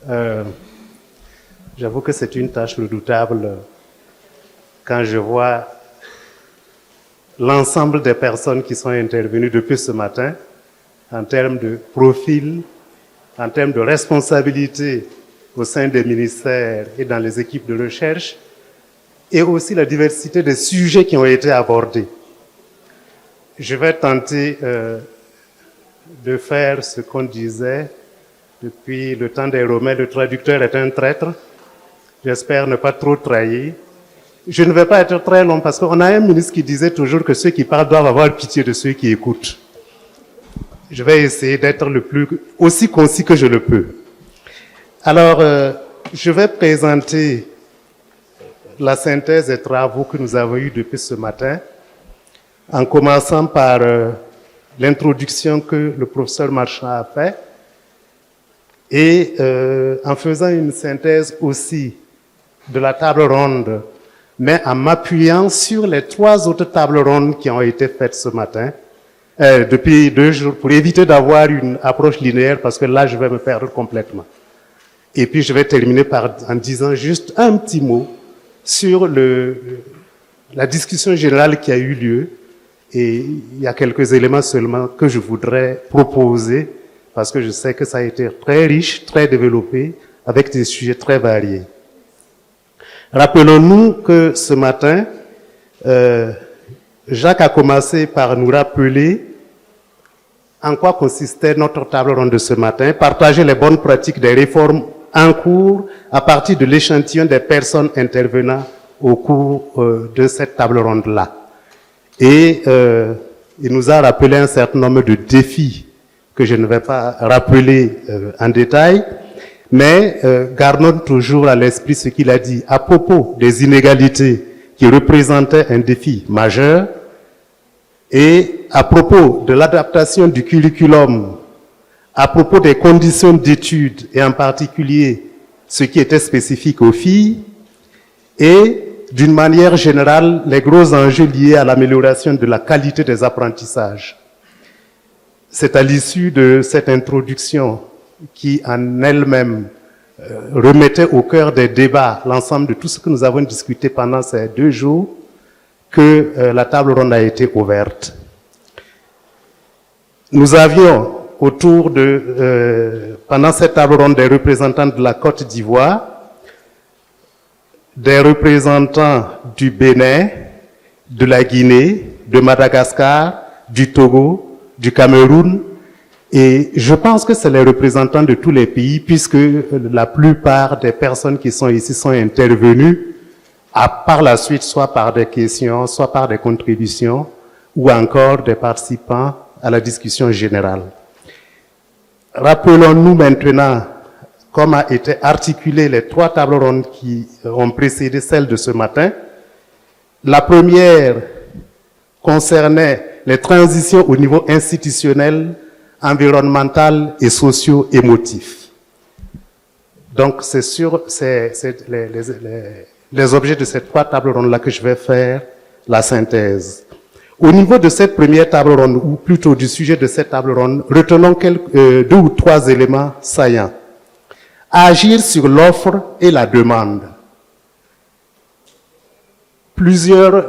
Euh, J'avoue que c'est une tâche redoutable quand je vois l'ensemble des personnes qui sont intervenues depuis ce matin en termes de profil, en termes de responsabilité au sein des ministères et dans les équipes de recherche, et aussi la diversité des sujets qui ont été abordés. Je vais tenter de faire ce qu'on disait depuis le temps des Romains, le traducteur est un traître. J'espère ne pas trop trahir. Je ne vais pas être très long parce qu'on a un ministre qui disait toujours que ceux qui parlent doivent avoir pitié de ceux qui écoutent. Je vais essayer d'être aussi concis que je le peux. Alors, je vais présenter la synthèse des travaux que nous avons eus depuis ce matin, en commençant par l'introduction que le professeur Marchand a fait, et en faisant une synthèse aussi de la table ronde, mais en m'appuyant sur les 3 autres tables rondes qui ont été faites ce matin, depuis 2 jours, pour éviter d'avoir une approche linéaire, parce que là, je vais me perdre complètement. Et puis, je vais terminer en disant juste un petit mot sur la discussion générale qui a eu lieu. Et il y a quelques éléments seulement que je voudrais proposer, parce que je sais que ça a été très riche, très développé, avec des sujets très variés. Rappelons-nous que ce matin, Jacques a commencé par nous rappeler en quoi consistait notre table ronde de ce matin, partager les bonnes pratiques des réformes en cours à partir de l'échantillon des personnes intervenant au cours de cette table ronde-là. Et il nous a rappelé un certain nombre de défis que je ne vais pas rappeler en détail, mais gardons toujours à l'esprit ce qu'il a dit à propos des inégalités qui représentaient un défi majeur et à propos de l'adaptation du curriculum, à propos des conditions d'études et en particulier ce qui était spécifique aux filles et d'une manière générale, les gros enjeux liés à l'amélioration de la qualité des apprentissages. C'est à l'issue de cette introduction qui, en elle-même, remettait au cœur des débats l'ensemble de tout ce que nous avons discuté pendant ces 2 jours, que la table ronde a été ouverte. Nous avions autour pendant cette table ronde, des représentants de la Côte d'Ivoire, des représentants du Bénin, de la Guinée, de Madagascar, du Togo, du Cameroun, et je pense que c'est les représentants de tous les pays, puisque la plupart des personnes qui sont ici sont intervenues, par la suite, soit par des questions, soit par des contributions, ou encore des participants à la discussion générale. Rappelons-nous maintenant comme a été articulé les 3 tables rondes qui ont précédé celle de ce matin. La première concernait les transitions au niveau institutionnel, environnemental et socio-émotif. Donc, c'est sur les objets de ces 3 tables rondes-là que je vais faire la synthèse. Au niveau de cette première table ronde, ou plutôt du sujet de cette table ronde, retenons 2 ou 3 éléments saillants. Agir sur l'offre et la demande. Plusieurs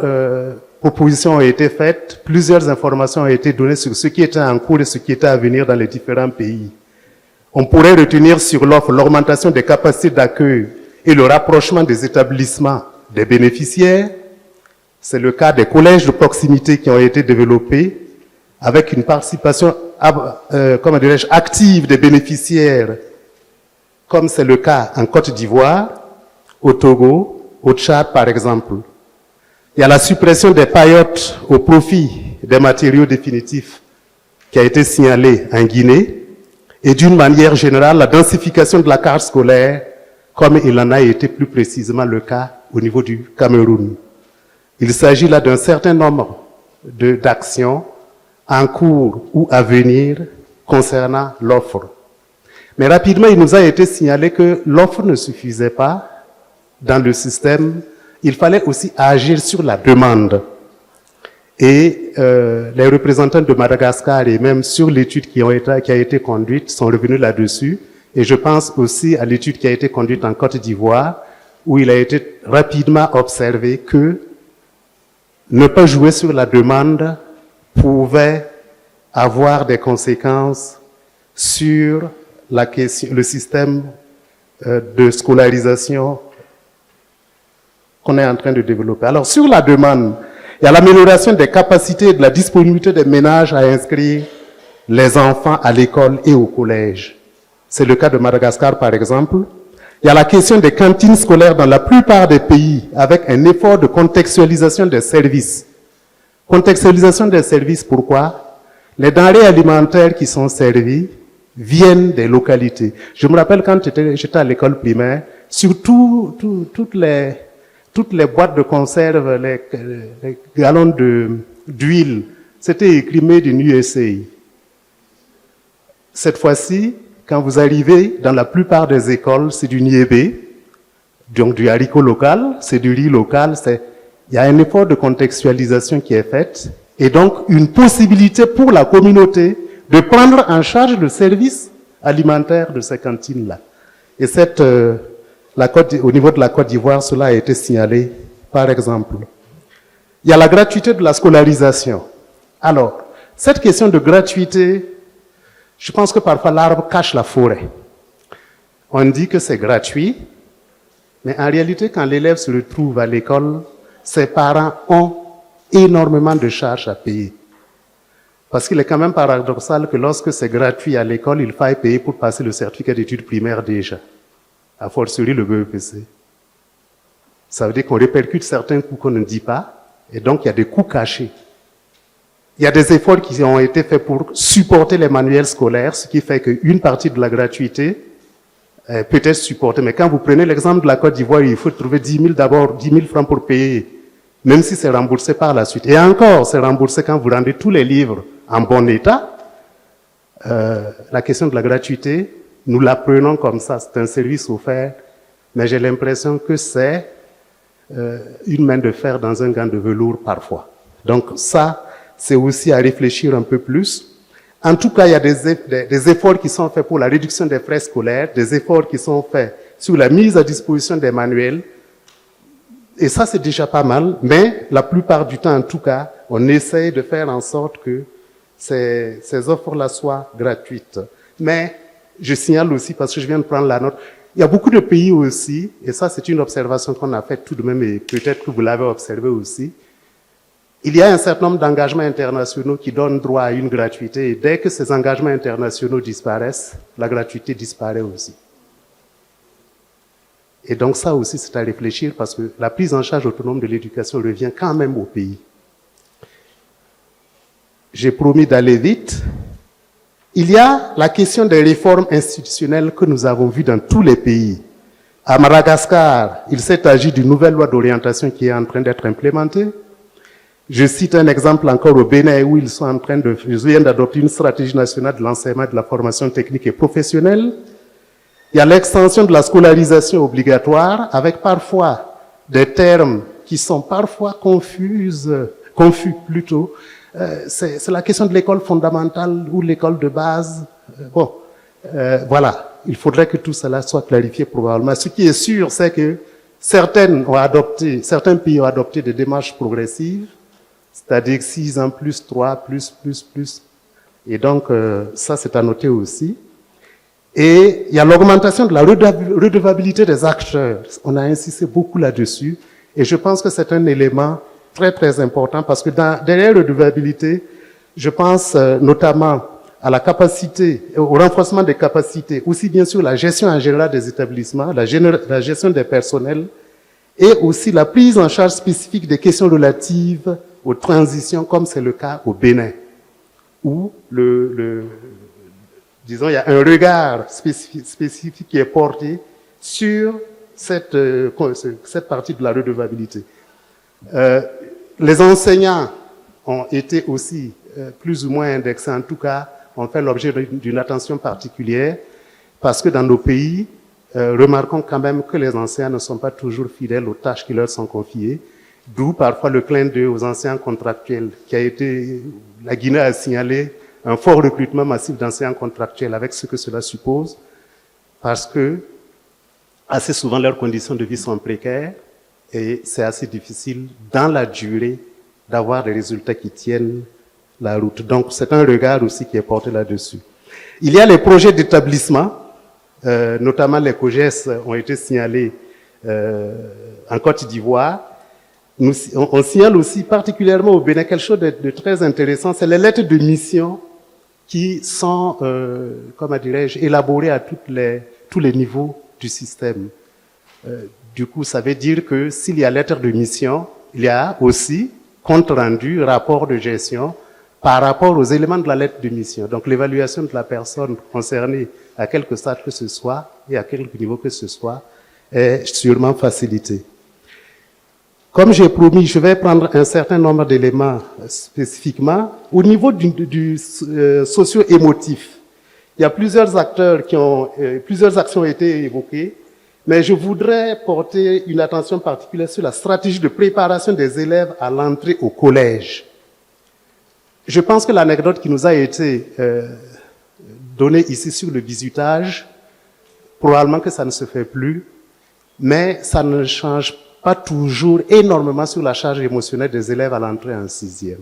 propositions ont été faites, plusieurs informations ont été données sur ce qui était en cours et ce qui était à venir dans les différents pays. On pourrait retenir sur l'offre l'augmentation des capacités d'accueil et le rapprochement des établissements des bénéficiaires. C'est le cas des collèges de proximité qui ont été développés avec une participation active des bénéficiaires, comme c'est le cas en Côte d'Ivoire, au Togo, au Tchad par exemple. Il y a la suppression des paillotes au profit des matériaux définitifs qui a été signalée en Guinée, et d'une manière générale, la densification de la carte scolaire, comme il en a été plus précisément le cas au niveau du Cameroun. Il s'agit là d'un certain nombre d'actions en cours ou à venir concernant l'offre. Mais rapidement, il nous a été signalé que l'offre ne suffisait pas dans le système. Il fallait aussi agir sur la demande. Et les représentants de Madagascar et même sur l'étude qui a été conduite sont revenus là-dessus, Et je pense aussi à l'étude qui a été conduite en Côte d'Ivoire, où il a été rapidement observé que ne pas jouer sur la demande pouvait avoir des conséquences sur la question, le système de scolarisation qu'on est en train de développer. Alors, sur la demande, il y a l'amélioration des capacités et de la disponibilité des ménages à inscrire les enfants à l'école et au collège. C'est le cas de Madagascar, par exemple. Il y a la question des cantines scolaires dans la plupart des pays, avec un effort de contextualisation des services. Contextualisation des services, pourquoi? Les denrées alimentaires qui sont servies viennent des localités. Je me rappelle quand j'étais à l'école primaire, surtout toutes les boîtes de conserve, les gallons d'huile, c'était écrit Made in USA. Cette fois-ci, quand vous arrivez dans la plupart des écoles, c'est du niébé, donc du haricot local, c'est du riz local, il y a un effort de contextualisation qui est fait, et donc une possibilité pour la communauté de prendre en charge le service alimentaire de ces cantines-là. Et au niveau de la Côte d'Ivoire, cela a été signalé, par exemple. Il y a la gratuité de la scolarisation. Alors, cette question de gratuité, je pense que parfois l'arbre cache la forêt. On dit que c'est gratuit, mais en réalité, quand l'élève se retrouve à l'école, ses parents ont énormément de charges à payer. Parce qu'il est quand même paradoxal que lorsque c'est gratuit à l'école, il faille payer pour passer le certificat d'études primaires déjà. A fortiori le BEPC. Ça veut dire qu'on répercute certains coûts qu'on ne dit pas, et donc il y a des coûts cachés. Il y a des efforts qui ont été faits pour supporter les manuels scolaires, ce qui fait qu'une partie de la gratuité peut être supportée. Mais quand vous prenez l'exemple de la Côte d'Ivoire, il faut trouver 10 000 francs pour payer, même si c'est remboursé par la suite. Et encore, c'est remboursé quand vous rendez tous les livres en bon état. La question de la gratuité, nous la prenons comme ça, c'est un service offert, mais j'ai l'impression que c'est une main de fer dans un gant de velours parfois. Donc ça, c'est aussi à réfléchir un peu plus. En tout cas, il y a des efforts qui sont faits pour la réduction des frais scolaires, des efforts qui sont faits sur la mise à disposition des manuels. Et ça, c'est déjà pas mal, mais la plupart du temps, en tout cas, on essaye de faire en sorte que ces offres-là soient gratuites. Mais je signale aussi, parce que je viens de prendre la note, il y a beaucoup de pays aussi, et ça, c'est une observation qu'on a faite tout de même, et peut-être que vous l'avez observé aussi. Il y a un certain nombre d'engagements internationaux qui donnent droit à une gratuité, et dès que ces engagements internationaux disparaissent, la gratuité disparaît aussi. Et donc ça aussi, c'est à réfléchir, parce que la prise en charge autonome de l'éducation revient quand même au pays. J'ai promis d'aller vite. Il y a la question des réformes institutionnelles que nous avons vues dans tous les pays. À Madagascar, il s'est agi d'une nouvelle loi d'orientation qui est en train d'être implémentée. Je cite un exemple encore au Bénin où ils viennent d'adopter une stratégie nationale de l'enseignement et de la formation technique et professionnelle. Il y a l'extension de la scolarisation obligatoire avec parfois des termes qui sont parfois confus plutôt. C'est la question de l'école fondamentale ou l'école de base. Voilà. Il faudrait que tout cela soit clarifié probablement. Ce qui est sûr, c'est que certains pays ont adopté des démarches progressives, c'est-à-dire 6 ans plus 3, plus. Et donc, ça, c'est à noter aussi. Et il y a l'augmentation de la redevabilité des acteurs. On a insisté beaucoup là-dessus. Et je pense que c'est un élément très, très important parce que derrière la redevabilité, je pense notamment à la capacité, au renforcement des capacités, aussi bien sûr la gestion en général des établissements, la gestion des personnels, et aussi la prise en charge spécifique des questions relatives aux transitions, comme c'est le cas au Bénin, où disons, il y a un regard spécifique qui est porté sur cette partie de la redevabilité. Les enseignants ont été aussi plus ou moins indexés, en tout cas, ont fait l'objet d'une attention particulière, parce que dans nos pays, remarquons quand même que les enseignants ne sont pas toujours fidèles aux tâches qui leur sont confiées, d'où parfois le clin d'œil aux enseignants contractuels, la Guinée a signalé un fort recrutement massif d'enseignants contractuels avec ce que cela suppose. parce que assez souvent leurs conditions de vie sont précaires et c'est assez difficile dans la durée d'avoir des résultats qui tiennent la route. Donc c'est un regard aussi qui est porté là-dessus. Il y a les projets d'établissement, notamment les COGES ont été signalés en Côte d'Ivoire. On signale aussi particulièrement au Bénin quelque chose de très intéressant, c'est les lettres de mission qui sont, comment dirais-je, élaborées à tous les niveaux du système. Du coup, ça veut dire que s'il y a lettre de mission, il y a aussi compte rendu, rapport de gestion par rapport aux éléments de la lettre de mission. Donc l'évaluation de la personne concernée à quelque stade que ce soit et à quelque niveau que ce soit est sûrement facilitée. Comme j'ai promis, je vais prendre un certain nombre d'éléments spécifiquement. Au niveau du socio-émotif, il y a plusieurs acteurs plusieurs actions ont été évoquées, mais je voudrais porter une attention particulière sur la stratégie de préparation des élèves à l'entrée au collège. Je pense que l'anecdote qui nous a été donnée ici sur le bizutage, probablement que ça ne se fait plus, mais ça ne change pas toujours énormément sur la charge émotionnelle des élèves à l'entrée en sixième.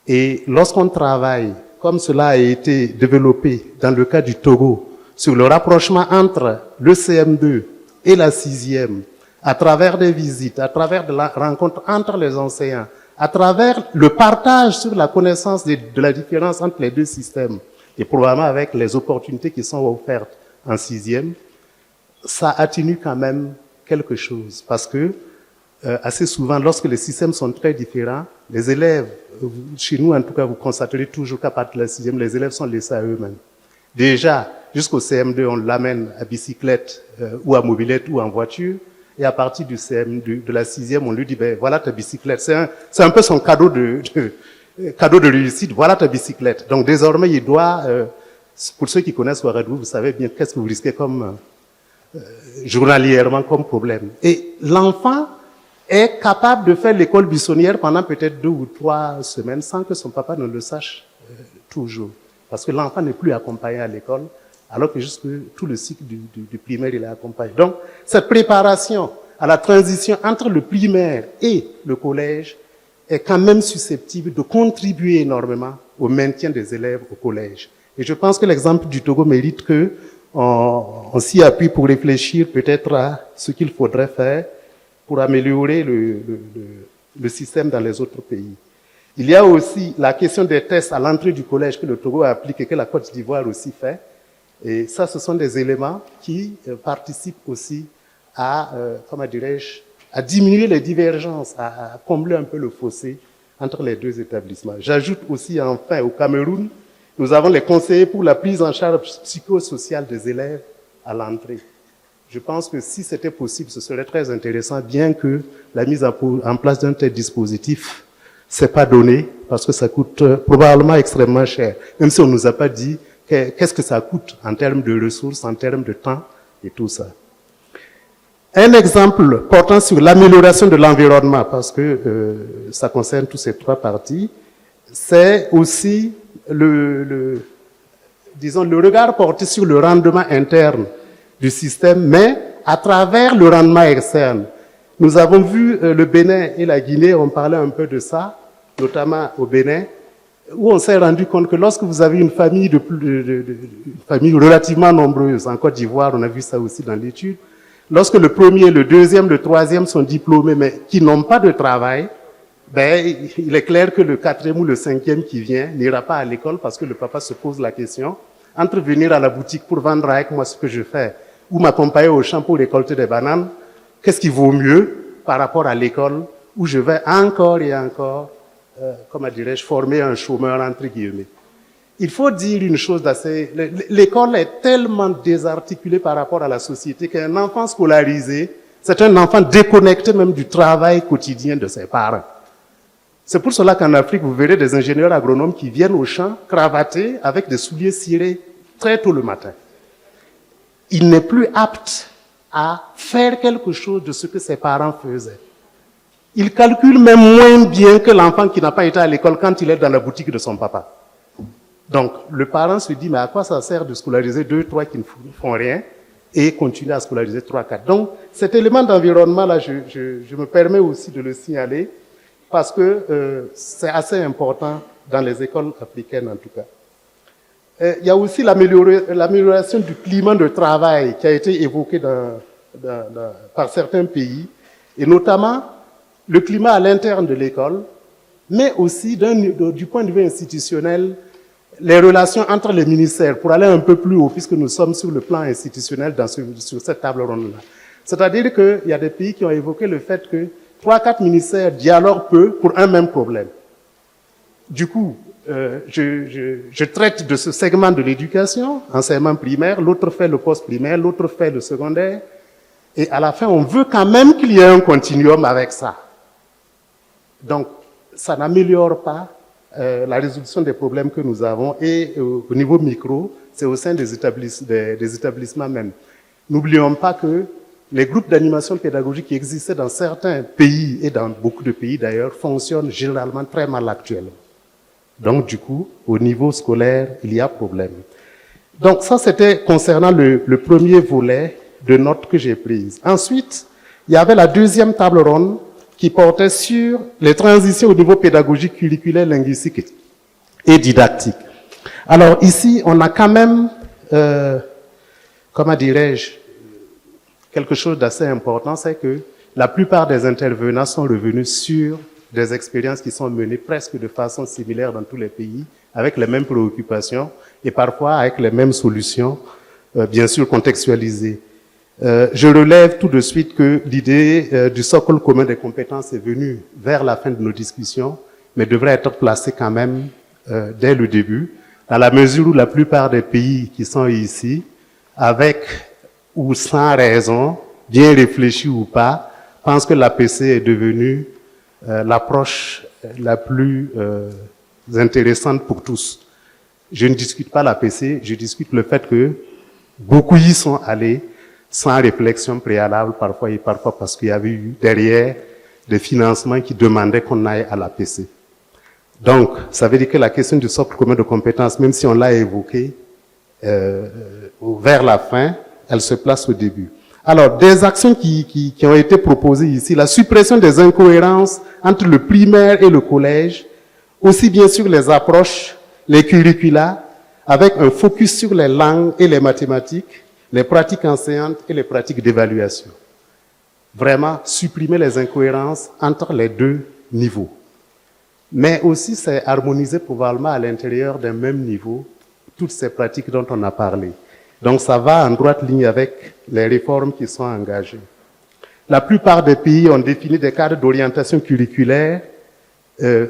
Et lorsqu'on travaille, comme cela a été développé dans le cas du Togo, sur le rapprochement entre le CM2 et la sixième, à travers des visites, à travers de la rencontre entre les enseignants, à travers le partage sur la connaissance de la différence entre les deux systèmes, et probablement avec les opportunités qui sont offertes en sixième, ça atténue quand même quelque chose, parce que assez souvent, lorsque les systèmes sont très différents, les élèves, chez nous en tout cas, vous constaterez toujours qu'à partir de la sixième, les élèves sont laissés à eux-mêmes. Déjà, jusqu'au CM2, on l'amène à bicyclette ou à mobilette ou en voiture, et à partir du CM2, de la sixième, on lui dit, ben voilà ta bicyclette. C'est un peu son cadeau de réussite, voilà ta bicyclette. Donc désormais, il doit, pour ceux qui connaissent Ouagadougou, vous savez bien qu'est-ce que vous risquez comme journalièrement comme problème. Et l'enfant est capable de faire l'école buissonnière pendant peut-être 2 ou 3 semaines sans que son papa ne le sache toujours. Parce que l'enfant n'est plus accompagné à l'école, alors que jusque tout le cycle du primaire, il est accompagné. Donc, cette préparation à la transition entre le primaire et le collège est quand même susceptible de contribuer énormément au maintien des élèves au collège. Et je pense que l'exemple du Togo mérite que on s'y appuie pour réfléchir peut-être à ce qu'il faudrait faire pour améliorer le système dans les autres pays. Il y a aussi la question des tests à l'entrée du collège que le Togo applique et que la Côte d'Ivoire aussi fait. Et ça, ce sont des éléments qui participent aussi à, comment dirais-je, à diminuer les divergences, à combler un peu le fossé entre les deux établissements. J'ajoute aussi enfin au Cameroun, nous avons les conseillers pour la prise en charge psychosociale des élèves à l'entrée. Je pense que si c'était possible, ce serait très intéressant, bien que la mise en place d'un tel dispositif, c'est pas donné, parce que ça coûte probablement extrêmement cher. Même si on nous a pas dit qu'est-ce que ça coûte en termes de ressources, en termes de temps et tout ça. Un exemple portant sur l'amélioration de l'environnement, parce que ça concerne tous ces 3 parties, c'est aussi disons, le regard porté sur le rendement interne du système, mais à travers le rendement externe. Nous avons vu le Bénin et la Guinée, on parlait un peu de ça, notamment au Bénin, où on s'est rendu compte que lorsque vous avez une famille une famille relativement nombreuse, en Côte d'Ivoire, on a vu ça aussi dans l'étude, lorsque le premier, le deuxième, le troisième sont diplômés, mais qui n'ont pas de travail, ben, il est clair que le 4e ou le 5e qui vient n'ira pas à l'école parce que le papa se pose la question, entre venir à la boutique pour vendre avec moi ce que je fais, ou m'accompagner au champ pour récolter des bananes, qu'est-ce qui vaut mieux par rapport à l'école où je vais encore et encore, comment dirais-je, former un chômeur entre guillemets. Il faut dire une chose d'assez... L'école est tellement désarticulée par rapport à la société qu'un enfant scolarisé, c'est un enfant déconnecté même du travail quotidien de ses parents. C'est pour cela qu'en Afrique, vous verrez des ingénieurs agronomes qui viennent au champ, cravatés, avec des souliers cirés, très tôt le matin. Il n'est plus apte à faire quelque chose de ce que ses parents faisaient. Il calcule même moins bien que l'enfant qui n'a pas été à l'école quand il est dans la boutique de son papa. Donc, le parent se dit, mais à quoi ça sert de scolariser 2, 3 qui ne font rien, et continuer à scolariser 3-4. Donc, cet élément d'environnement-là, je me permets aussi de le signaler parce que c'est assez important dans les écoles africaines en tout cas. Il y a aussi l'amélioration du climat de travail qui a été évoqué par certains pays, et notamment le climat à l'interne de l'école, mais aussi du point de vue institutionnel, les relations entre les ministères, pour aller un peu plus haut, puisque nous sommes sur le plan institutionnel sur cette table ronde-là. C'est-à-dire qu'il y a des pays qui ont évoqué le fait que 3-4 ministères dialoguent peu pour un même problème. Du coup, je traite de ce segment de l'éducation, enseignement primaire, l'autre fait le post-primaire, l'autre fait le secondaire, et à la fin, on veut quand même qu'il y ait un continuum avec ça. Donc, ça n'améliore pas la résolution des problèmes que nous avons, et au niveau micro, c'est au sein des établissements même. N'oublions pas que les groupes d'animation pédagogique qui existaient dans certains pays, et dans beaucoup de pays d'ailleurs, fonctionnent généralement très mal actuellement. Donc du coup, au niveau scolaire, il y a problème. Donc ça, c'était concernant le premier volet de notes que j'ai prises. Ensuite, il y avait la deuxième table ronde qui portait sur les transitions au niveau pédagogique, curriculaire, linguistique et didactique. Alors ici, on a quand même, comment dirais-je, quelque chose d'assez important, c'est que la plupart des intervenants sont revenus sur des expériences qui sont menées presque de façon similaire dans tous les pays, avec les mêmes préoccupations et parfois avec les mêmes solutions, bien sûr contextualisées. Je relève tout de suite que l'idée du socle commun des compétences est venue vers la fin de nos discussions, mais devrait être placée quand même dès le début, dans la mesure où la plupart des pays qui sont ici, avec ou sans raison, bien réfléchi ou pas, pensent que l'APC est devenue l'approche la plus intéressante pour tous. Je ne discute pas l'APC, je discute le fait que beaucoup y sont allés sans réflexion préalable parfois, et parfois parce qu'il y avait eu derrière des financements qui demandaient qu'on aille à l'APC. Donc, ça veut dire que la question du socle commun de compétences, même si on l'a évoqué vers la fin, elle se place au début. Alors, des actions qui ont été proposées ici, la suppression des incohérences entre le primaire et le collège, aussi bien sur les approches, les curricula, avec un focus sur les langues et les mathématiques, les pratiques enseignantes et les pratiques d'évaluation. Vraiment, supprimer les incohérences entre les deux niveaux. Mais aussi, c'est harmoniser probablement à l'intérieur d'un même niveau toutes ces pratiques dont on a parlé. Donc ça va en droite ligne avec les réformes qui sont engagées. La plupart des pays ont défini des cadres d'orientation curriculaire.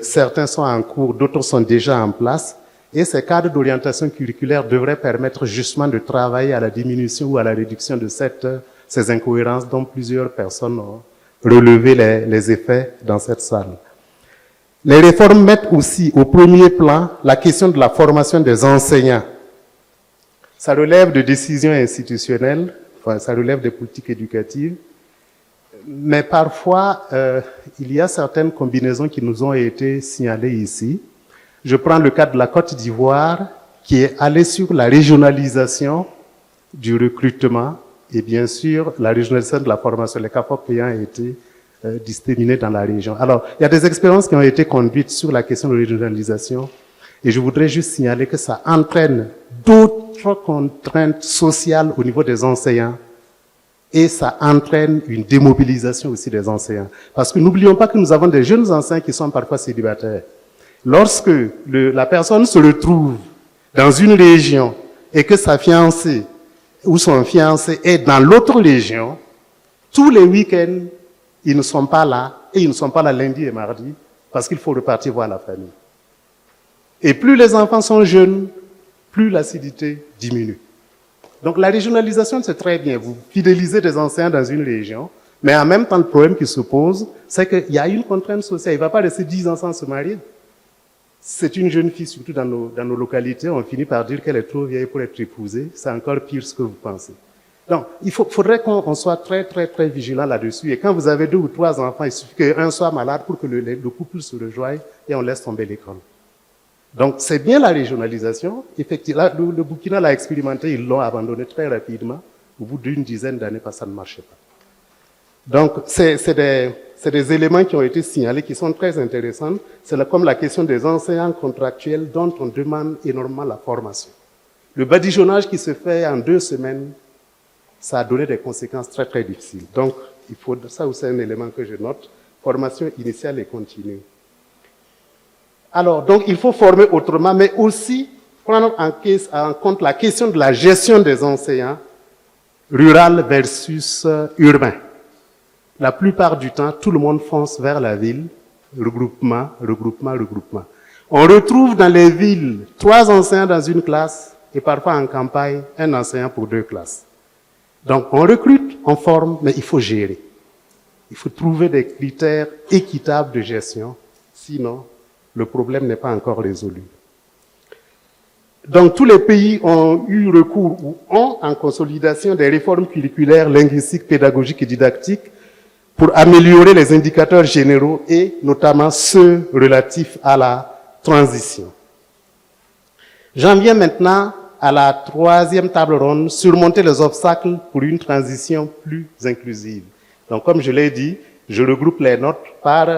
Certains sont en cours, d'autres sont déjà en place. Et ces cadres d'orientation curriculaire devraient permettre justement de travailler à la diminution ou à la réduction de ces incohérences dont plusieurs personnes ont relevé les effets dans cette salle. Les réformes mettent aussi au premier plan la question de la formation des enseignants. Ça relève de décisions institutionnelles, enfin, ça relève des politiques éducatives, mais parfois, il y a certaines combinaisons qui nous ont été signalées ici. Je prends le cas de la Côte d'Ivoire, qui est allée sur la régionalisation du recrutement et bien sûr la régionalisation de la formation, les CAFOP ayant été disséminés dans la région. Alors, il y a des expériences qui ont été conduites sur la question de régionalisation et je voudrais juste signaler que ça entraîne d'autres contraintes sociales au niveau des enseignants et ça entraîne une démobilisation aussi des enseignants. Parce que n'oublions pas que nous avons des jeunes enseignants qui sont parfois célibataires. Lorsque la personne se retrouve dans une région et que sa fiancée ou son fiancé est dans l'autre région, tous les week-ends, ils ne sont pas là, et ils ne sont pas là lundi et mardi, parce qu'il faut repartir voir la famille. Et plus les enfants sont jeunes, plus l'acidité diminue. Donc la régionalisation, c'est très bien. Vous fidélisez des enseignants dans une région, mais en même temps, le problème qui se pose, c'est qu'il y a une contrainte sociale. Il ne va pas rester 10 ans sans se marier. C'est une jeune fille, surtout dans nos localités, on finit par dire qu'elle est trop vieille pour être épousée. C'est encore pire ce que vous pensez. Donc, faudrait qu'on soit très, très, très vigilant là-dessus. Et quand vous avez 2 ou 3 enfants, il suffit qu'un soit malade pour que le couple se rejoigne et on laisse tomber l'école. Donc, c'est bien la régionalisation. Effectivement, le Burkina l'a expérimenté, ils l'ont abandonné très rapidement. Au bout d'une dizaine d'années, ça ne marchait pas. Donc, c'est des éléments qui ont été signalés, qui sont très intéressants. C'est comme la question des enseignants contractuels dont on demande énormément la formation. Le badigeonnage qui se fait en 2 semaines, ça a donné des conséquences très, très difficiles. Donc, ça aussi un élément que je note, formation initiale et continue. Alors, donc, il faut former autrement, mais aussi prendre en compte la question de la gestion des enseignants, rural versus urbain. La plupart du temps, tout le monde fonce vers la ville, regroupement, regroupement, regroupement. On retrouve dans les villes 3 enseignants dans une classe et parfois en campagne, 1 enseignant pour 2 classes. Donc, on recrute, on forme, mais il faut gérer. Il faut trouver des critères équitables de gestion, sinon le problème n'est pas encore résolu. Donc, tous les pays ont eu recours ou ont en consolidation des réformes curriculaires, linguistiques, pédagogiques et didactiques pour améliorer les indicateurs généraux et notamment ceux relatifs à la transition. J'en viens maintenant à la 3e table ronde, surmonter les obstacles pour une transition plus inclusive. Donc, comme je l'ai dit, je regroupe les notes par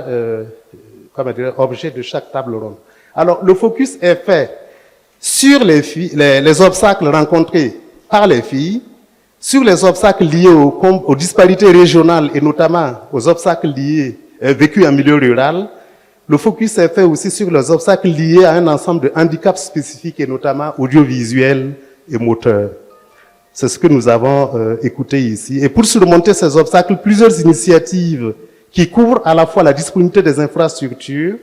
objet de chaque table ronde. Alors, le focus est fait sur les obstacles rencontrés par les filles, sur les obstacles liés aux disparités régionales et notamment aux obstacles liés vécus en milieu rural. Le focus est fait aussi sur les obstacles liés à un ensemble de handicaps spécifiques et notamment audiovisuels et moteurs. C'est ce que nous avons écouté ici. Et pour surmonter ces obstacles, plusieurs initiatives qui couvrent à la fois la disponibilité des infrastructures,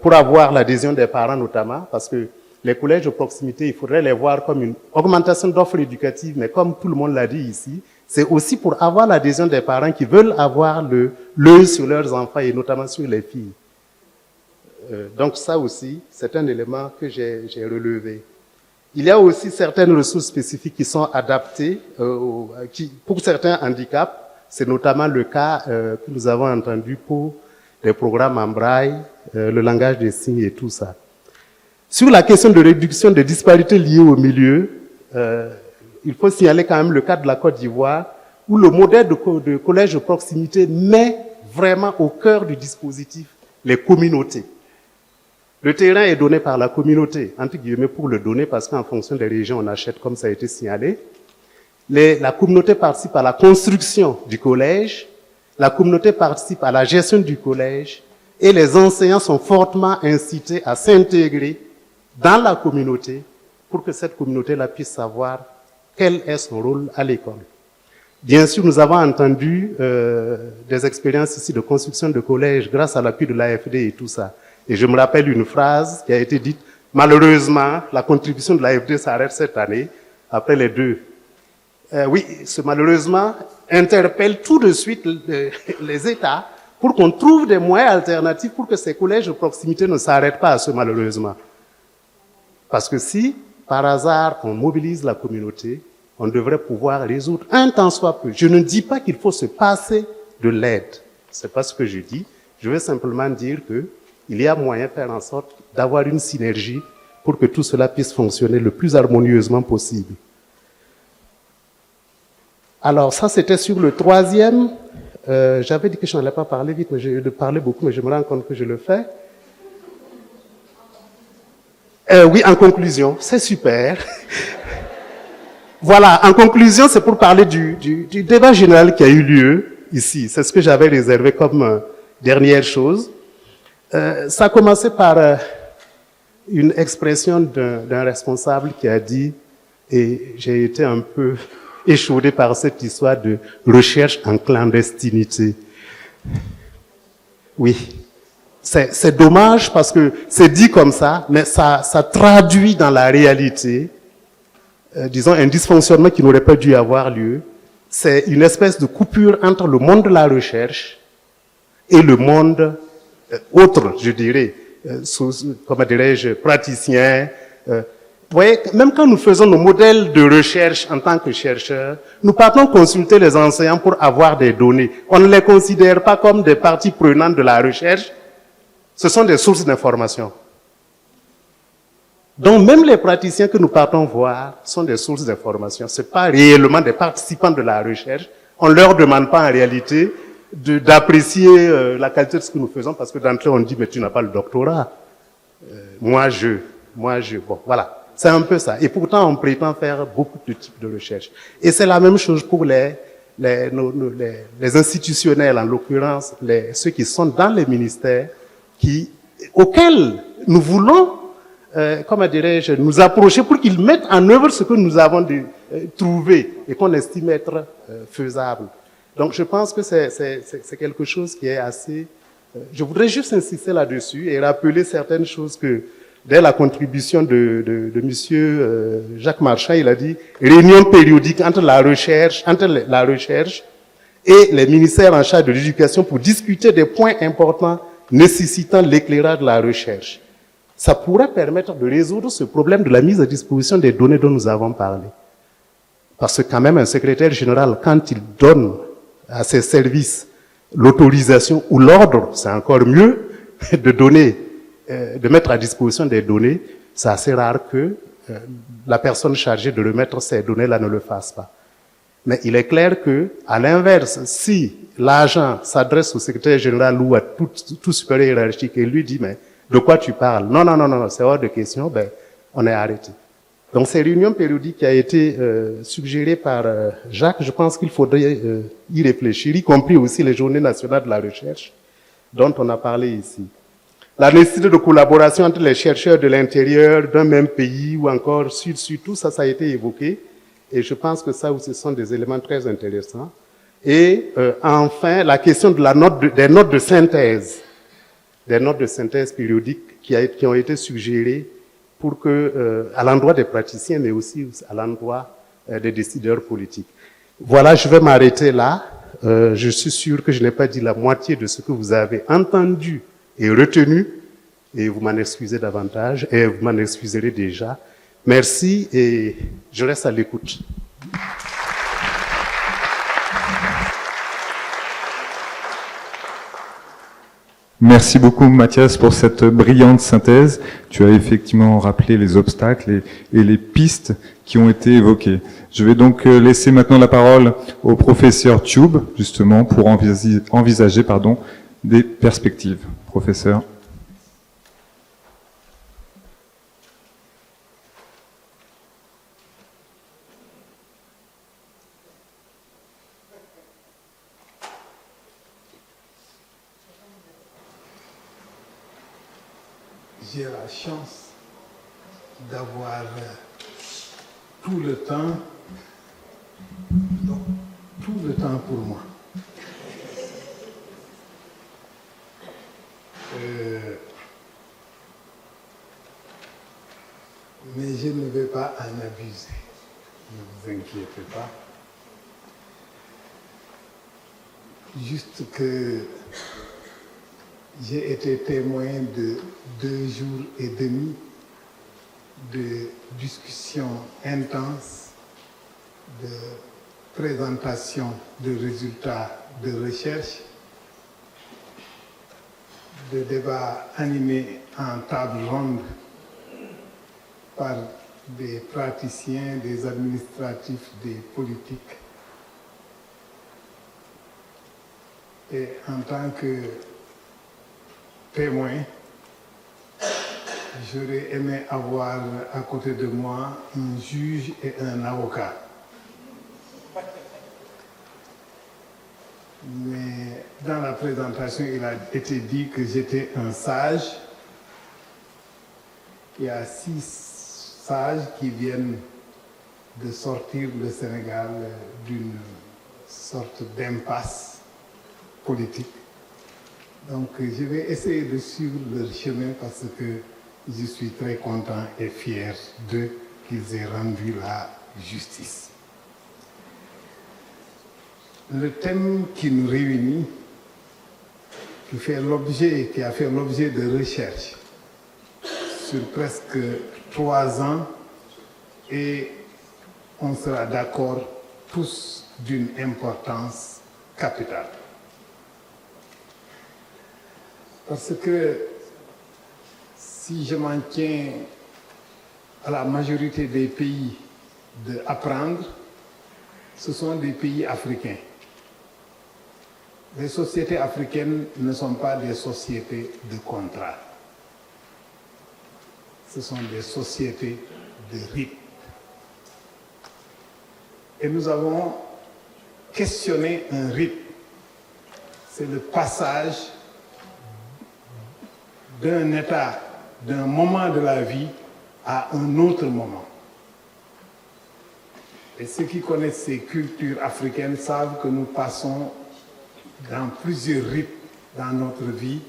pour avoir l'adhésion des parents notamment, parce que les collèges de proximité, il faudrait les voir comme une augmentation d'offres éducatives, mais comme tout le monde l'a dit ici, c'est aussi pour avoir l'adhésion des parents qui veulent avoir l'œil sur leurs enfants et notamment sur les filles. Donc ça aussi, c'est un élément que j'ai relevé. Il y a aussi certaines ressources spécifiques qui sont adaptées pour certains handicaps. C'est notamment le cas que nous avons entendu pour les programmes en braille, le langage des signes et tout ça. Sur la question de réduction des disparités liées au milieu, il faut signaler quand même le cas de la Côte d'Ivoire, où le modèle de collège de proximité met vraiment au cœur du dispositif les communautés. Le terrain est donné par la communauté, entre guillemets pour le donner, parce qu'en fonction des régions, on achète comme ça a été signalé. La communauté participe à la construction du collège, la communauté participe à la gestion du collège, et les enseignants sont fortement incités à s'intégrer dans la communauté pour que cette communauté-là puisse savoir quel est son rôle à l'école. Bien sûr, nous avons entendu des expériences ici de construction de collèges grâce à l'appui de l'AFD et tout ça. Et je me rappelle une phrase qui a été dite, malheureusement, la contribution de l'AFD s'arrête cette année, après les 2. Oui, ce malheureusement interpelle tout de suite les États pour qu'on trouve des moyens alternatifs pour que ces collèges de proximité ne s'arrêtent pas à ce malheureusement. Parce que si, par hasard, on mobilise la communauté, on devrait pouvoir résoudre un tant soit peu. Je ne dis pas qu'il faut se passer de l'aide. C'est pas ce que je dis. Je veux simplement dire que il y a moyen de faire en sorte d'avoir une synergie pour que tout cela puisse fonctionner le plus harmonieusement possible. Alors, ça, c'était sur le 3e. J'avais dit que je n'allais pas parler vite, mais j'ai parlé beaucoup, mais je me rends compte que je le fais. Oui, en conclusion, c'est super. Voilà, en conclusion, c'est pour parler du débat général qui a eu lieu ici. C'est ce que j'avais réservé comme dernière chose. Ça a commencé par une expression d'un responsable qui a dit, et j'ai été un peu échaudé par cette histoire de recherche en clandestinité. Oui, c'est dommage parce que c'est dit comme ça, mais ça traduit dans la réalité, disons, un dysfonctionnement qui n'aurait pas dû avoir lieu. C'est une espèce de coupure entre le monde de la recherche et le monde autre, je dirais, comment dirais-je, praticien. Vous voyez, même quand nous faisons nos modèles de recherche en tant que chercheurs, nous partons consulter les enseignants pour avoir des données. On ne les considère pas comme des parties prenantes de la recherche. Ce sont des sources d'information. Donc même les praticiens que nous partons voir sont des sources d'information. Ce n'est pas réellement des participants de la recherche. On ne leur demande pas en réalité d'apprécier la qualité de ce que nous faisons parce que d'entrée on dit mais tu n'as pas le doctorat. Moi je. Bon voilà. C'est un peu ça. Et pourtant on prétend faire beaucoup de types de recherche. Et c'est la même chose pour les institutionnels, en l'occurrence ceux qui sont dans les ministères, auxquels nous voulons, comment dirais-je, nous approcher pour qu'ils mettent en œuvre ce que nous avons trouvé et qu'on estime être faisable. Donc je pense que c'est quelque chose qui est assez... je voudrais juste insister là-dessus et rappeler certaines choses que dès la contribution de monsieur Jacques Marchand, il a dit réunion périodique entre la recherche et les ministères en charge de l'éducation pour discuter des points importants nécessitant l'éclairage de la recherche. Ça pourrait permettre de résoudre ce problème de la mise à disposition des données dont nous avons parlé. Parce que quand même un secrétaire général, quand il donne à ses services l'autorisation ou l'ordre, c'est encore mieux, de mettre à disposition des données, c'est assez rare que la personne chargée de remettre ces données-là ne le fasse pas. Mais il est clair que, à l'inverse, si l'agent s'adresse au secrétaire général ou à tout supérieur hiérarchique et lui dit, mais de quoi tu parles? Non, c'est hors de question, ben, on est arrêté. Donc, ces réunions périodiques qui a été suggérées par Jacques, je pense qu'il faudrait y réfléchir, y compris aussi les journées nationales de la recherche, dont on a parlé ici. La nécessité de collaboration entre les chercheurs de l'intérieur d'un même pays ou encore sud-sud, tout ça, ça a été évoqué. Et je pense que ça aussi, ce sont des éléments très intéressants. Et enfin, la question de des notes de synthèse périodiques qui ont été suggérées pour que, à l'endroit des praticiens, mais aussi à l'endroit des décideurs politiques. Voilà, je vais m'arrêter là. Je suis sûr que je n'ai pas dit la moitié de ce que vous avez entendu et retenu, et vous m'en excusez davantage, et vous m'en excuserez déjà. Merci, et je reste à l'écoute. Merci beaucoup Mathias pour cette brillante synthèse. Tu as effectivement rappelé les obstacles et les pistes qui ont été évoquées. Je vais donc laisser maintenant la parole au professeur Tube, justement, pour envisager des perspectives. Professeur. J'ai la chance d'avoir tout le temps pour moi. Mais je ne vais pas en abuser, ne vous inquiétez pas. Juste que j'ai été témoin de 2 jours et demi de discussions intenses, de présentation de résultats de recherche, de débats animés en table ronde par des praticiens, des administratifs, des politiques. Et en tant que témoin, j'aurais aimé avoir à côté de moi un juge et un avocat. Mais dans la présentation, il a été dit que j'étais un sage. Il y a 6 sages qui viennent de sortir le Sénégal d'une sorte d'impasse politique. Donc je vais essayer de suivre leur chemin parce que je suis très content et fier d'eux qu'ils aient rendu la justice. Le thème qui nous réunit, qui a fait l'objet de recherches sur presque 3 ans, et on sera d'accord tous d'une importance capitale. Parce que si je m'en tiens à la majorité des pays d'apprendre, ce sont des pays africains. Les sociétés africaines ne sont pas des sociétés de contrat. Ce sont des sociétés de rythme. Et nous avons questionné un rythme. C'est le passage d'un état, d'un moment de la vie à un autre moment. Et ceux qui connaissent ces cultures africaines savent que nous passons dans plusieurs rythmes dans notre vie,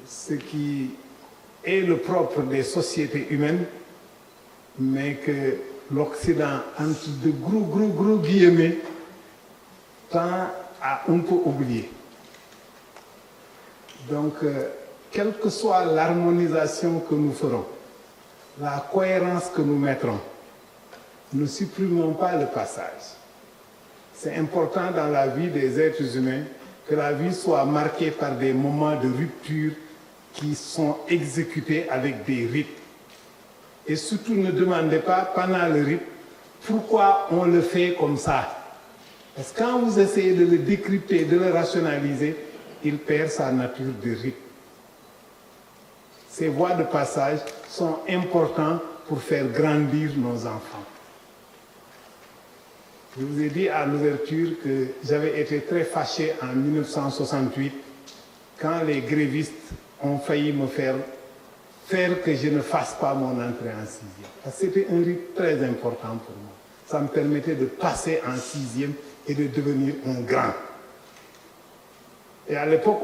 ce qui est le propre des sociétés humaines, mais que l'Occident, entre de gros guillemets, tend à un peu oublier. Donc, quelle que soit l'harmonisation que nous ferons, la cohérence que nous mettrons, ne supprimons pas le passage. C'est important dans la vie des êtres humains que la vie soit marquée par des moments de rupture qui sont exécutés avec des rythmes. Et surtout, ne demandez pas pendant le rythme pourquoi on le fait comme ça. Parce que quand vous essayez de le décrypter, de le rationaliser, il perd sa nature de rythme. Ces voies de passage sont importantes pour faire grandir nos enfants. Je vous ai dit à l'ouverture que j'avais été très fâché en 1968 quand les grévistes ont failli me faire que je ne fasse pas mon entrée en sixième. Parce que c'était un rythme très important pour moi. Ça me permettait de passer en sixième et de devenir un grand. Et à l'époque,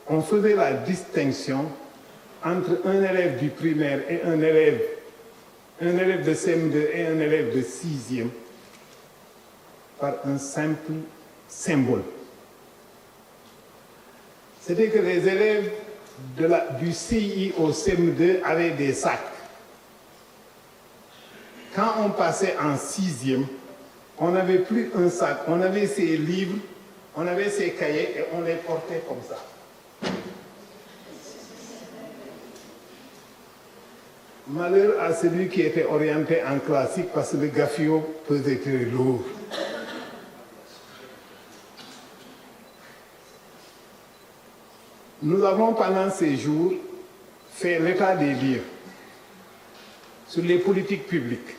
on faisait la distinction entre un élève du primaire et un élève de CM2 et un élève de sixième par un simple symbole. C'était que les élèves du CI au CM2 avaient des sacs. Quand on passait en sixième, on n'avait plus un sac, on avait ses livres, on avait ses cahiers et on les portait comme ça. Malheur à celui qui était orienté en classique parce que le gaffio pesait très lourd. Nous avons pendant ces jours fait l'état des lieux sur les politiques publiques,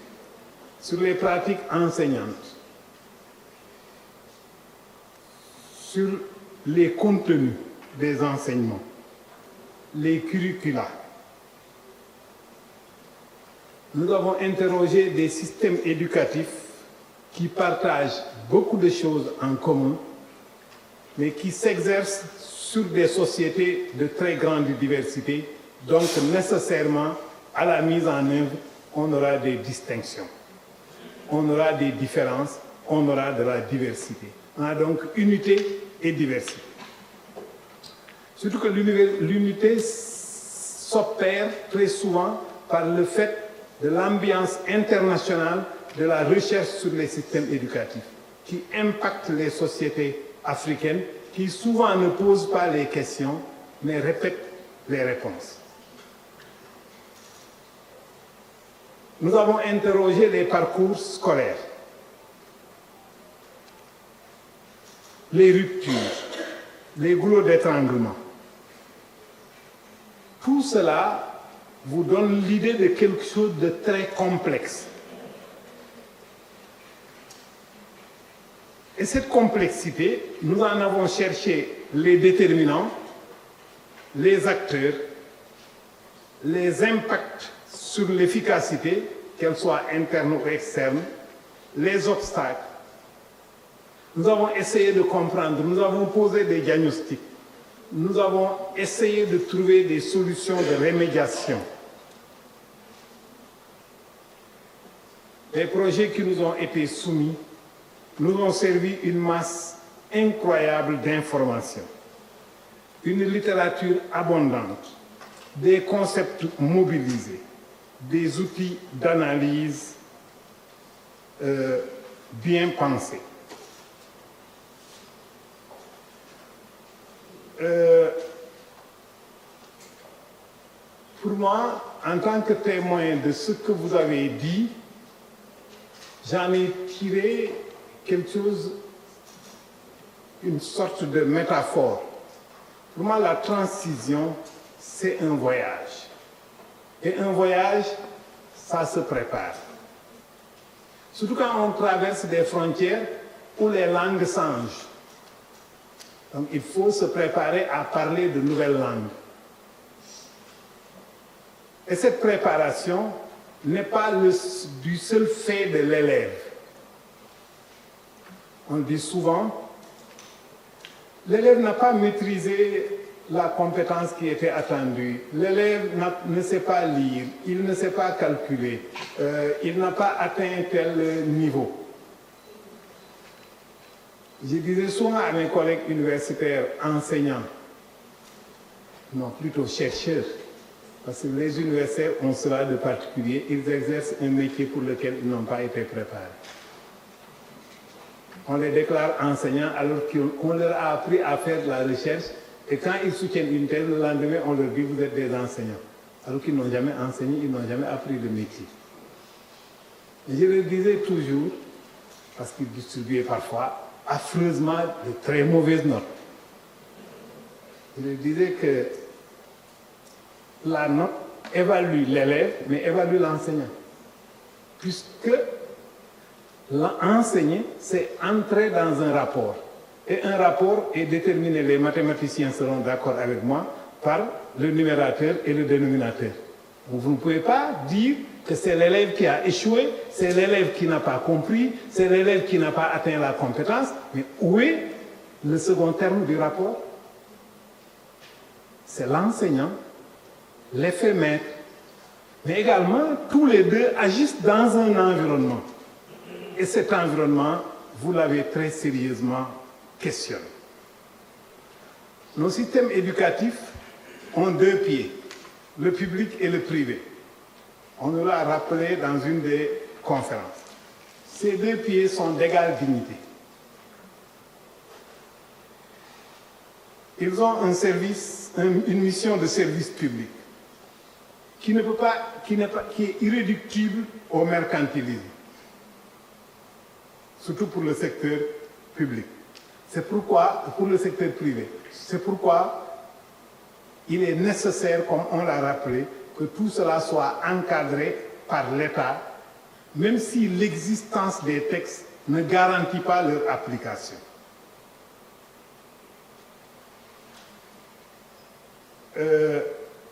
sur les pratiques enseignantes, sur les contenus des enseignements, les curricula. Nous avons interrogé des systèmes éducatifs qui partagent beaucoup de choses en commun, mais qui s'exercent sur des sociétés de très grande diversité. Donc, nécessairement, à la mise en œuvre, on aura des distinctions, on aura des différences, on aura de la diversité. On a donc unité et diversité. Surtout que l'unité s'opère très souvent par le fait de l'ambiance internationale de la recherche sur les systèmes éducatifs qui impacte les sociétés africaines, qui souvent ne posent pas les questions, mais répètent les réponses. Nous avons interrogé les parcours scolaires, les ruptures, les goulots d'étranglement. Tout cela vous donne l'idée de quelque chose de très complexe. Et cette complexité, nous en avons cherché les déterminants, les acteurs, les impacts sur l'efficacité, qu'elle soit interne ou externe, les obstacles. Nous avons essayé de comprendre, nous avons posé des diagnostics, nous avons essayé de trouver des solutions de remédiation. Les projets qui nous ont été soumis nous ont servi une masse incroyable d'informations, une littérature abondante, des concepts mobilisés, des outils d'analyse bien pensés. Pour moi, en tant que témoin de ce que vous avez dit, j'en ai tiré quelque chose, une sorte de métaphore. Pour moi, la transition, c'est un voyage. Et un voyage, ça se prépare. Surtout quand on traverse des frontières où les langues changent. Donc il faut se préparer à parler de nouvelles langues. Et cette préparation n'est pas du seul fait de l'élève. On dit souvent, l'élève n'a pas maîtrisé la compétence qui était attendue. L'élève ne sait pas lire, il ne sait pas calculer, il n'a pas atteint tel niveau. Je disais souvent à mes collègues universitaires enseignants, non, plutôt chercheurs, parce que les universitaires ont cela de particulier, ils exercent un métier pour lequel ils n'ont pas été préparés. On les déclare enseignants alors qu'on leur a appris à faire de la recherche et quand ils soutiennent une thèse, le lendemain, on leur dit vous êtes des enseignants. Alors qu'ils n'ont jamais enseigné, ils n'ont jamais appris le métier. Et je leur disais toujours, parce qu'ils distribuaient parfois affreusement de très mauvaises notes, je leur disais que la note évalue l'élève, mais évalue l'enseignant. Puisque l'enseigner, c'est entrer dans un rapport. Et un rapport est déterminé, les mathématiciens seront d'accord avec moi, par le numérateur et le dénominateur. Donc vous ne pouvez pas dire que c'est l'élève qui a échoué, c'est l'élève qui n'a pas compris, c'est l'élève qui n'a pas atteint la compétence, mais où est le second terme du rapport? C'est l'enseignant, l'effet maître, mais également tous les deux agissent dans un environnement. Et cet environnement, vous l'avez très sérieusement questionné. Nos systèmes éducatifs ont deux pieds, le public et le privé. On nous l'a rappelé dans une des conférences. Ces deux pieds sont d'égale dignité. Ils ont un service, une mission de service public qui est irréductible au mercantilisme, surtout pour le secteur public. C'est pourquoi, pour le secteur privé, c'est pourquoi il est nécessaire, comme on l'a rappelé, que tout cela soit encadré par l'État, même si l'existence des textes ne garantit pas leur application.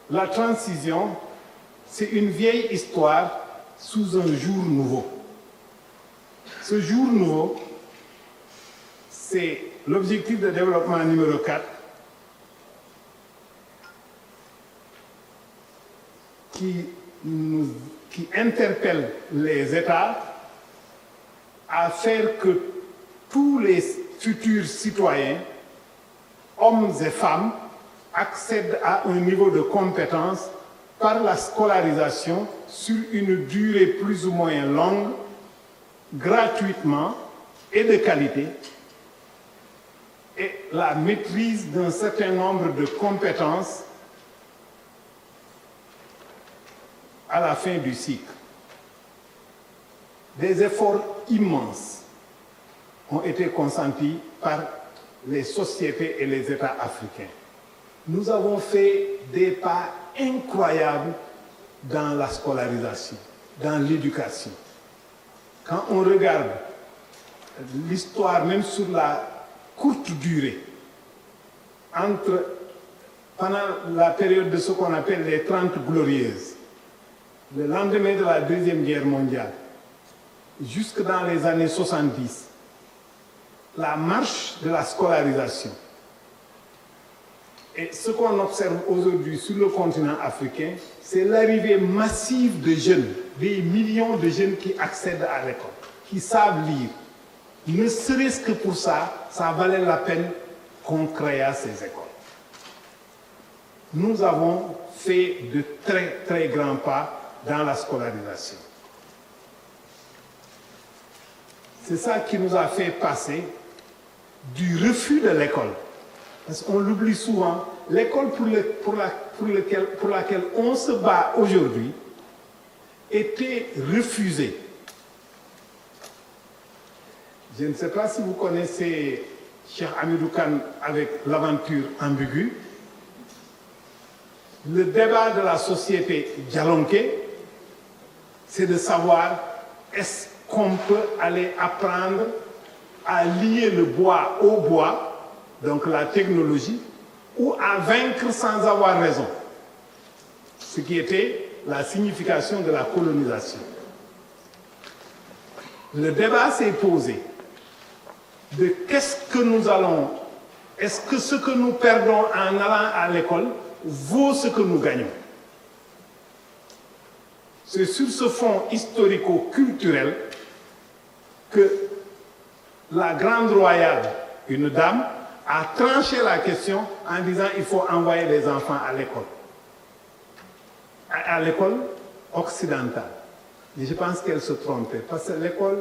La transition, c'est une vieille histoire sous un jour nouveau. Ce jour nouveau, c'est l'objectif de développement numéro 4 qui interpelle les États à faire que tous les futurs citoyens, hommes et femmes, accèdent à un niveau de compétence par la scolarisation sur une durée plus ou moins longue, gratuitement et de qualité, et la maîtrise d'un certain nombre de compétences à la fin du cycle. Des efforts immenses ont été consentis par les sociétés et les États africains. Nous avons fait des pas incroyables dans la scolarisation, dans l'éducation. Quand on regarde l'histoire, même sur la courte durée, pendant la période de ce qu'on appelle les 30 glorieuses, le lendemain de la Deuxième Guerre mondiale, jusque dans les années 70, la marche de la scolarisation. Et ce qu'on observe aujourd'hui sur le continent africain, c'est l'arrivée massive de jeunes, des millions de jeunes qui accèdent à l'école, qui savent lire. Ne serait-ce que pour ça, ça valait la peine qu'on créât ces écoles. Nous avons fait de très, très grands pas dans la scolarisation. C'est ça qui nous a fait passer du refus de l'école. Parce qu'on l'oublie souvent, l'école pour pour laquelle on se bat aujourd'hui était refusée. Je ne sais pas si vous connaissez Cheikh Hamidou Kane avec l'aventure ambiguë. Le débat de la société Djalonké, c'est de savoir est-ce qu'on peut aller apprendre à lier le bois au bois, donc la technologie, ou à vaincre sans avoir raison, ce qui était la signification de la colonisation. Le débat s'est posé de qu'est-ce que nous allons, est-ce que ce que nous perdons en allant à l'école vaut ce que nous gagnons? C'est sur ce fond historico-culturel que la Grande Royale, une dame, a tranché la question en disant qu'il faut envoyer les enfants à l'école occidentale. Et je pense qu'elle se trompait, parce que l'école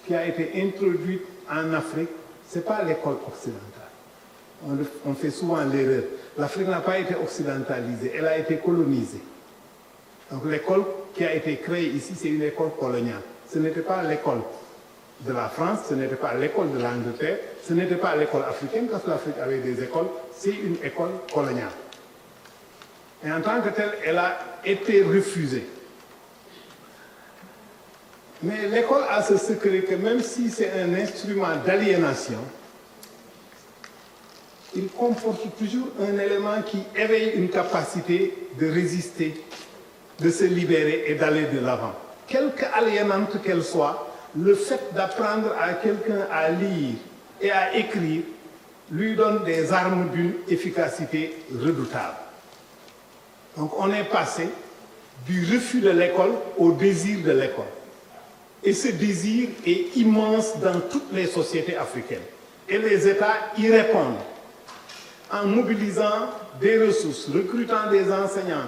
qui a été introduite en Afrique, ce n'est pas l'école occidentale. On fait souvent l'erreur. L'Afrique n'a pas été occidentalisée, elle a été colonisée. Donc l'école qui a été créée ici, c'est une école coloniale. Ce n'était pas l'école de la France, ce n'était pas l'école de l'Angleterre, ce n'était pas l'école africaine, parce que l'Afrique avait des écoles, c'est une école coloniale. Et en tant que telle, elle a été refusée. Mais l'école a ce secret que même si c'est un instrument d'aliénation, il comporte toujours un élément qui éveille une capacité de résister, de se libérer et d'aller de l'avant. Quelque aliénante qu'elle soit, le fait d'apprendre à quelqu'un à lire et à écrire lui donne des armes d'une efficacité redoutable. Donc on est passé du refus de l'école au désir de l'école. Et ce désir est immense dans toutes les sociétés africaines. Et les États y répondent en mobilisant des ressources, recrutant des enseignants,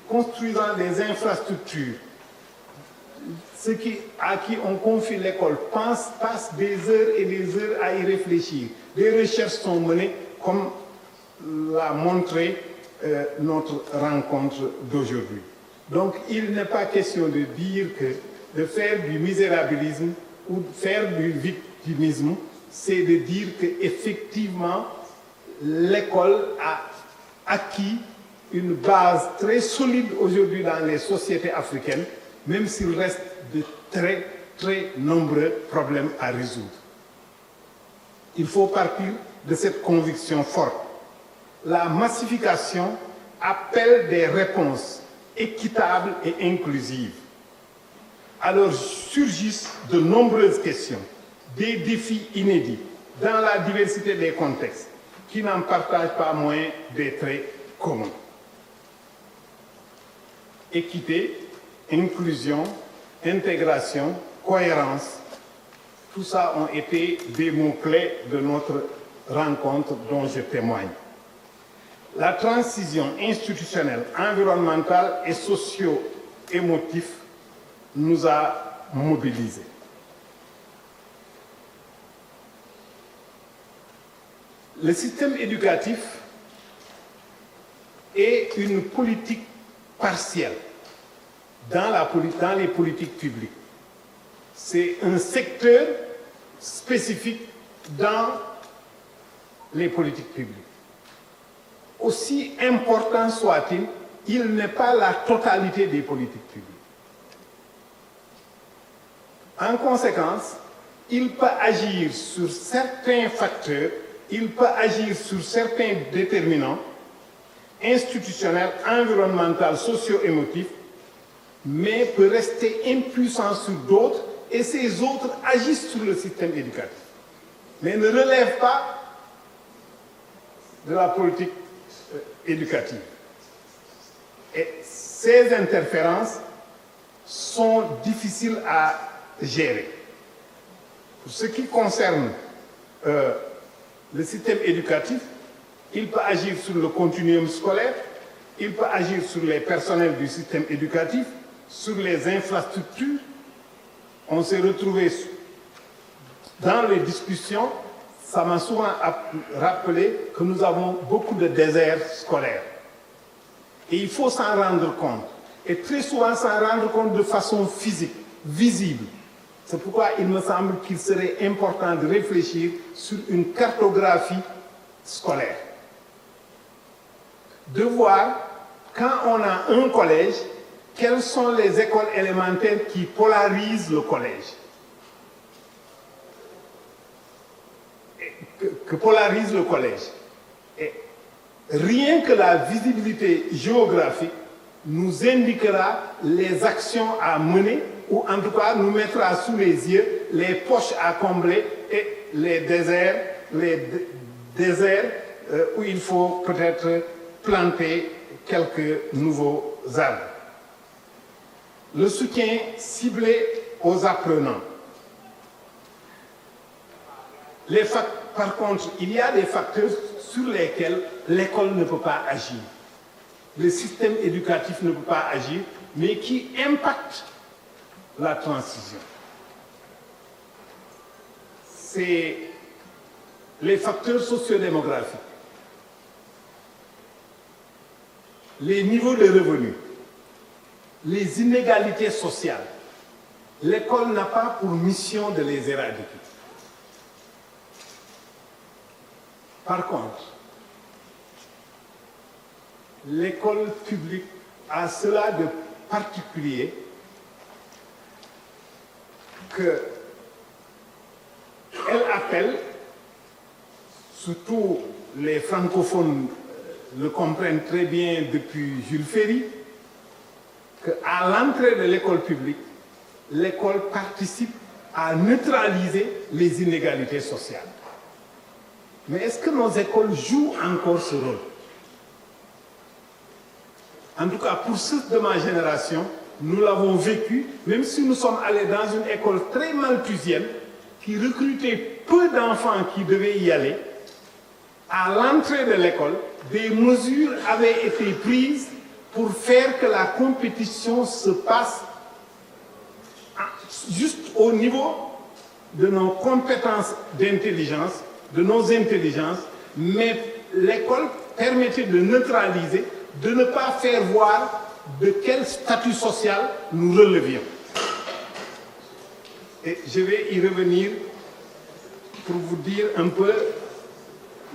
construisant des infrastructures. Ceux à qui on confie l'école passent des heures et des heures à y réfléchir. Des recherches sont menées, comme l'a montré notre rencontre d'aujourd'hui. Donc il n'est pas question de dire que de faire du misérabilisme ou de faire du victimisme, c'est de dire qu'effectivement, l'école a acquis une base très solide aujourd'hui dans les sociétés africaines, même s'il reste de très, très nombreux problèmes à résoudre. Il faut partir de cette conviction forte. La massification appelle des réponses équitables et inclusives. Alors surgissent de nombreuses questions, des défis inédits dans la diversité des contextes qui n'en partagent pas moins des traits communs. Équité, inclusion, intégration, cohérence, tout ça ont été des mots-clés de notre rencontre dont je témoigne. La transition institutionnelle, environnementale et socio-émotive nous a mobilisés. Le système éducatif est une politique partielle dans les politiques publiques. C'est un secteur spécifique dans les politiques publiques. Aussi important soit-il, il n'est pas la totalité des politiques publiques. En conséquence, il peut agir sur certains facteurs, il peut agir sur certains déterminants institutionnels, environnementaux, socio-émotifs, mais peut rester impuissant sur d'autres, et ces autres agissent sur le système éducatif, mais ne relèvent pas de la politique éducative. Et ces interférences sont difficiles à gérer. Pour ce qui concerne le système éducatif, il peut agir sur le continuum scolaire, il peut agir sur les personnels du système éducatif, sur les infrastructures. On s'est retrouvé dans les discussions, ça m'a souvent rappelé que nous avons beaucoup de déserts scolaires. Et il faut s'en rendre compte. Et très souvent s'en rendre compte de façon physique, visible. C'est pourquoi il me semble qu'il serait important de réfléchir sur une cartographie scolaire. De voir, quand on a un collège, quelles sont les écoles élémentaires qui polarisent le collège. Que polarise le collège. Et rien que la visibilité géographique nous indiquera les actions à mener, ou en tout cas nous mettra sous les yeux les poches à combler et les déserts où il faut peut-être planter quelques nouveaux arbres. Le soutien ciblé aux apprenants. Par contre, il y a des facteurs sur lesquels l'école ne peut pas agir. Le système éducatif ne peut pas agir, mais qui impactent la transition. C'est les facteurs sociodémographiques, les niveaux de revenus, les inégalités sociales. L'école n'a pas pour mission de les éradiquer. Par contre, l'école publique a cela de particulier qu'elle appelle, surtout les francophones le comprennent très bien depuis Jules Ferry, qu'à l'entrée de l'école publique, l'école participe à neutraliser les inégalités sociales. Mais est-ce que nos écoles jouent encore ce rôle? En tout cas, pour ceux de ma génération, nous l'avons vécu, même si nous sommes allés dans une école très malthusienne, qui recrutait peu d'enfants qui devaient y aller. À l'entrée de l'école, des mesures avaient été prises pour faire que la compétition se passe juste au niveau de nos compétences d'intelligence, de nos intelligences, mais l'école permettait de neutraliser, de ne pas faire voir de quel statut social nous relevions. Et je vais y revenir pour vous dire un peu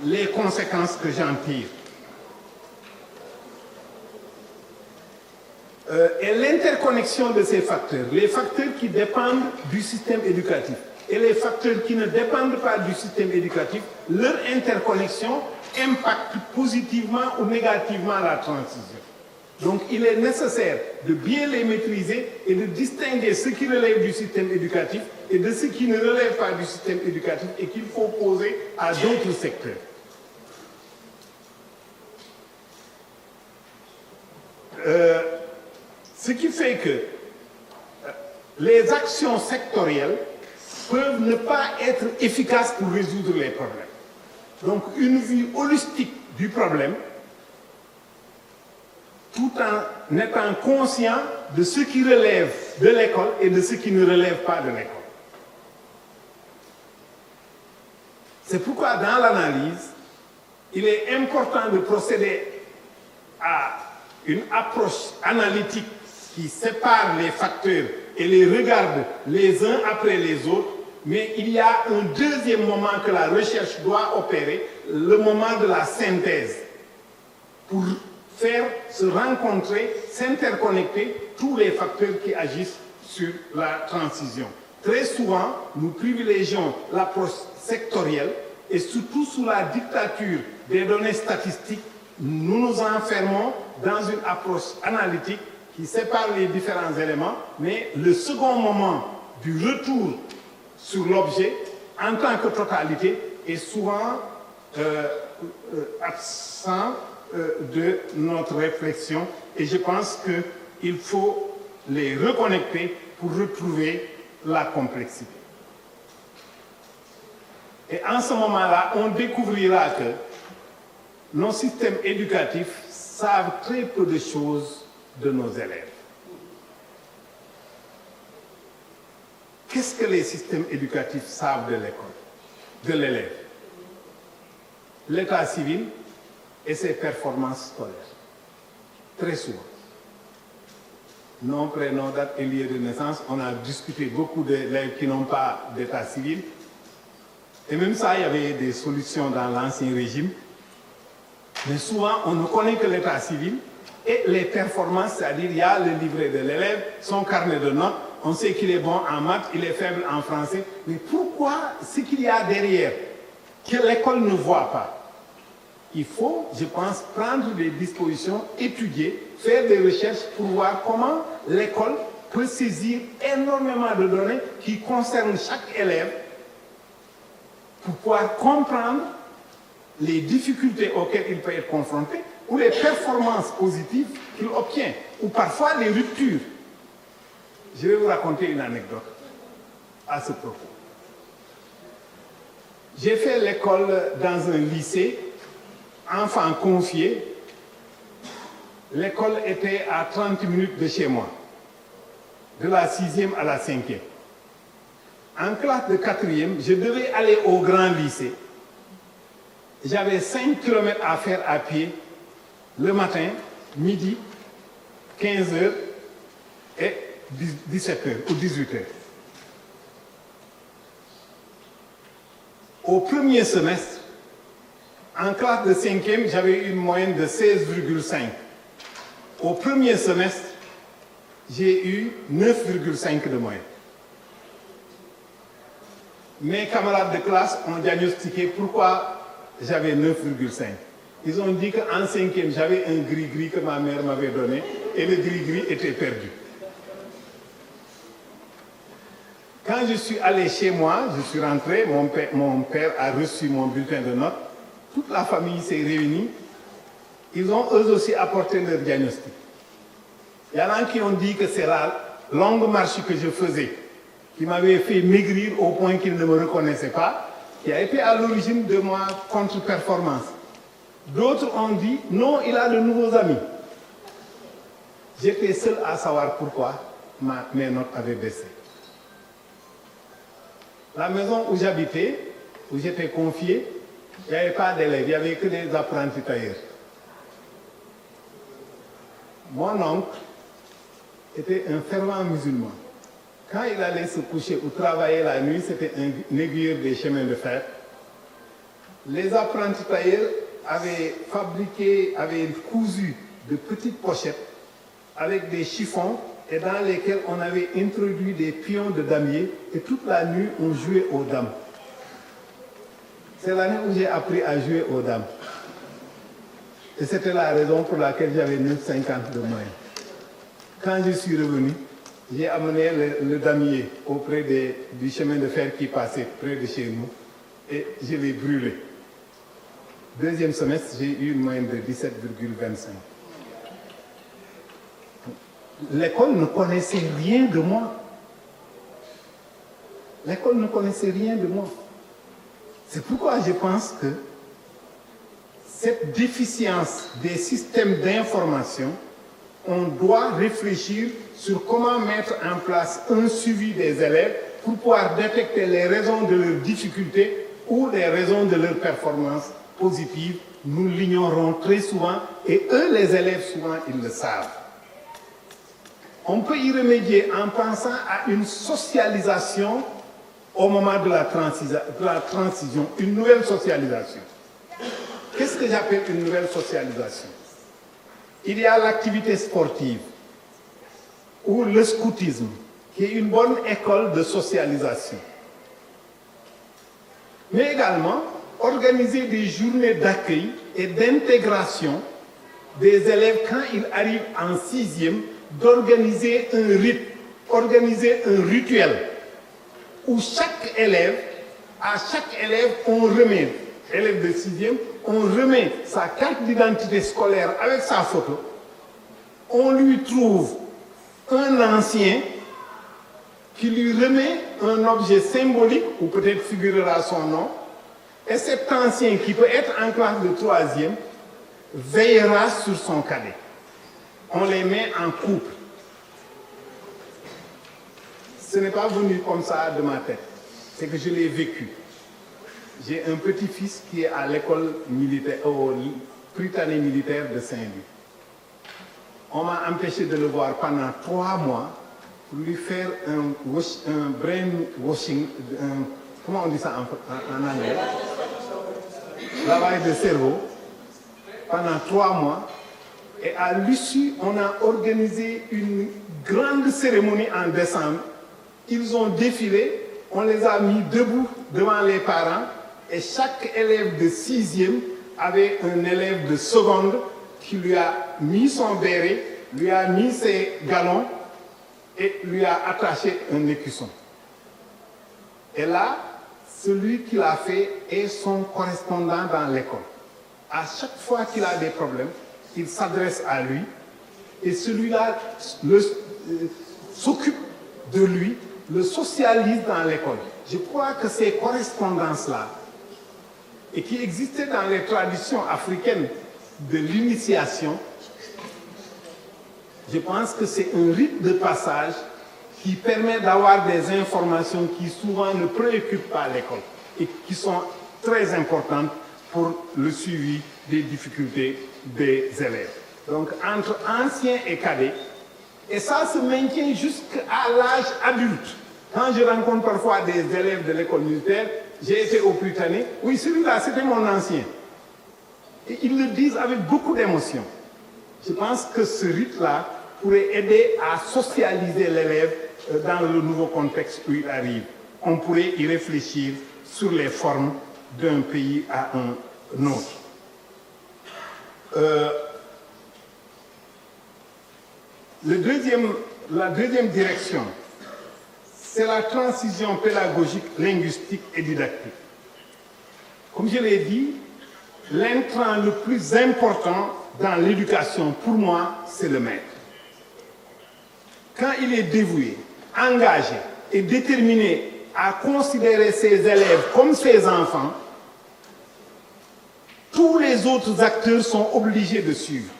les conséquences que j'en tire. Et l'interconnexion de ces facteurs, les facteurs qui dépendent du système éducatif et les facteurs qui ne dépendent pas du système éducatif, leur interconnexion impacte positivement ou négativement la transition. Donc il est nécessaire de bien les maîtriser et de distinguer ce qui relève du système éducatif et de ce qui ne relève pas du système éducatif et qu'il faut poser à d'autres secteurs. Ce qui fait que les actions sectorielles peuvent ne pas être efficaces pour résoudre les problèmes. Donc une vue holistique du problème, tout en étant conscient de ce qui relève de l'école et de ce qui ne relève pas de l'école. C'est pourquoi dans l'analyse, il est important de procéder à une approche analytique qui sépare les facteurs et les regarde les uns après les autres, mais il y a un deuxième moment que la recherche doit opérer, le moment de la synthèse, pour faire se rencontrer, s'interconnecter tous les facteurs qui agissent sur la transition. Très souvent, nous privilégions l'approche sectorielle et surtout sous la dictature des données statistiques, nous nous enfermons dans une approche analytique qui sépare les différents éléments, mais le second moment du retour sur l'objet en tant que totalité est souvent absent de notre réflexion et je pense qu'il faut les reconnecter pour retrouver la complexité. Et en ce moment-là, on découvrira que nos systèmes éducatifs savent très peu de choses de nos élèves. Qu'est-ce que les systèmes éducatifs savent de l'école, de l'élève? L'état civil et ses performances scolaires. très souvent. Nom, prénom, date et lieu de naissance. On a discuté beaucoup d'élèves qui n'ont pas d'état civil. Et même ça, il y avait des solutions dans l'ancien régime. Mais souvent, on ne connaît que l'état civil et les performances, c'est-à-dire il y a le livret de l'élève, son carnet de notes, on sait qu'il est bon en maths, il est faible en français. Mais pourquoi ce qu'il y a derrière que l'école ne voit pas? Il faut, je pense, prendre des dispositions, étudier, faire des recherches pour voir comment l'école peut saisir énormément de données qui concernent chaque élève pour pouvoir comprendre les difficultés auxquelles il peut être confronté ou les performances positives qu'il obtient, ou parfois les ruptures. Je vais vous raconter une anecdote à ce propos. J'ai fait l'école dans un lycée, enfant confié. L'école était à 30 minutes de chez moi, de la 6e à la 5e. En classe de 4e, je devais aller au grand lycée. J'avais 5 km à faire à pied le matin, midi, 15h et 17h ou 18h. Au premier semestre, en classe de 5e, j'avais une moyenne de 16,5. Au premier semestre, j'ai eu 9,5 de moyenne. Mes camarades de classe ont diagnostiqué pourquoi j'avais 9,5. Ils ont dit qu'en 5e, j'avais un gris-gris que ma mère m'avait donné et le gris-gris était perdu. Quand je suis allé chez moi, je suis rentré, mon père a reçu mon bulletin de notes, toute la famille s'est réunie, ils ont eux aussi apporté leur diagnostic. Il y en a qui ont dit que c'est la longue marche que je faisais, qui m'avait fait maigrir au point qu'ils ne me reconnaissaient pas, qui a été à l'origine de ma contre-performance. D'autres ont dit, non, il a de nouveaux amis. J'étais seul à savoir pourquoi mes notes avaient baissé. La maison où j'habitais, où j'étais confié, il n'y avait pas d'élèves, il n'y avait que des apprentis tailleurs. Mon oncle était un fervent musulman. Quand il allait se coucher ou travailler la nuit, c'était un aiguilleur des chemins de fer. Les apprentis tailleurs avaient cousu de petites pochettes avec des chiffons et dans lesquels on avait introduit des pions de damier et toute la nuit on jouait aux dames. C'est l'année où j'ai appris à jouer aux dames. Et c'était la raison pour laquelle j'avais 9,50 de moyenne. Quand je suis revenu, j'ai amené le damier auprès du chemin de fer qui passait près de chez nous et je l'ai brûlé. Deuxième semestre, j'ai eu une moyenne de 17,25. L'école ne connaissait rien de moi. L'école ne connaissait rien de moi. C'est pourquoi je pense que cette déficience des systèmes d'information, on doit réfléchir sur comment mettre en place un suivi des élèves pour pouvoir détecter les raisons de leurs difficultés ou les raisons de leurs performances positives. Nous l'ignorons très souvent et eux, les élèves, souvent, ils le savent. On peut y remédier en pensant à une socialisation au moment de la transition, une nouvelle socialisation. Qu'est-ce que j'appelle une nouvelle socialisation? Il y a l'activité sportive ou le scoutisme, qui est une bonne école de socialisation. Mais également, organiser des journées d'accueil et d'intégration des élèves quand ils arrivent en 6e, d'organiser un rite, organiser un rituel où chaque élève, à chaque élève, on remet, élève de 6e, on remet sa carte d'identité scolaire avec sa photo, on lui trouve un ancien qui lui remet un objet symbolique, ou peut-être figurera son nom, et cet ancien qui peut être en classe de 3e veillera sur son cadet. On les met en couple. Ce n'est pas venu comme ça de ma tête, c'est que je l'ai vécu. J'ai un petit-fils qui est à l'école militaire, au Prytanée militaire de Saint-Louis. On m'a empêché de le voir pendant 3 mois pour lui faire un brainwashing, comment on dit ça en anglais? Lavage de cerveau pendant 3 mois. Et à l'issue, on a organisé une grande cérémonie en décembre. Ils ont défilé, on les a mis debout devant les parents et chaque élève de 6e avait un élève de seconde qui lui a mis son béret, lui a mis ses galons et lui a attaché un écusson. Et là, celui qui l'a fait est son correspondant dans l'école. À chaque fois qu'il a des problèmes, il s'adresse à lui et celui-là s'occupe de lui, le socialise dans l'école. Je crois que ces correspondances-là, et qui existaient dans les traditions africaines de l'initiation, je pense que c'est un rite de passage qui permet d'avoir des informations qui souvent ne préoccupent pas l'école et qui sont très importantes pour le suivi des difficultés des élèves. Donc entre anciens et cadets, et ça se maintient jusqu'à l'âge adulte. Quand je rencontre parfois des élèves de l'école militaire, j'ai été au Prytanée, oui, celui-là, c'était mon ancien. Et ils le disent avec beaucoup d'émotion. Je pense que ce rite-là pourrait aider à socialiser l'élève dans le nouveau contexte où il arrive. On pourrait y réfléchir sur les formes d'un pays à un autre. La deuxième direction, c'est la transition pédagogique, linguistique et didactique. Comme je l'ai dit, l'intrant le plus important dans l'éducation, pour moi, c'est le maître. Quand il est dévoué, engagé et déterminé à considérer ses élèves comme ses enfants, tous les autres acteurs sont obligés de suivre.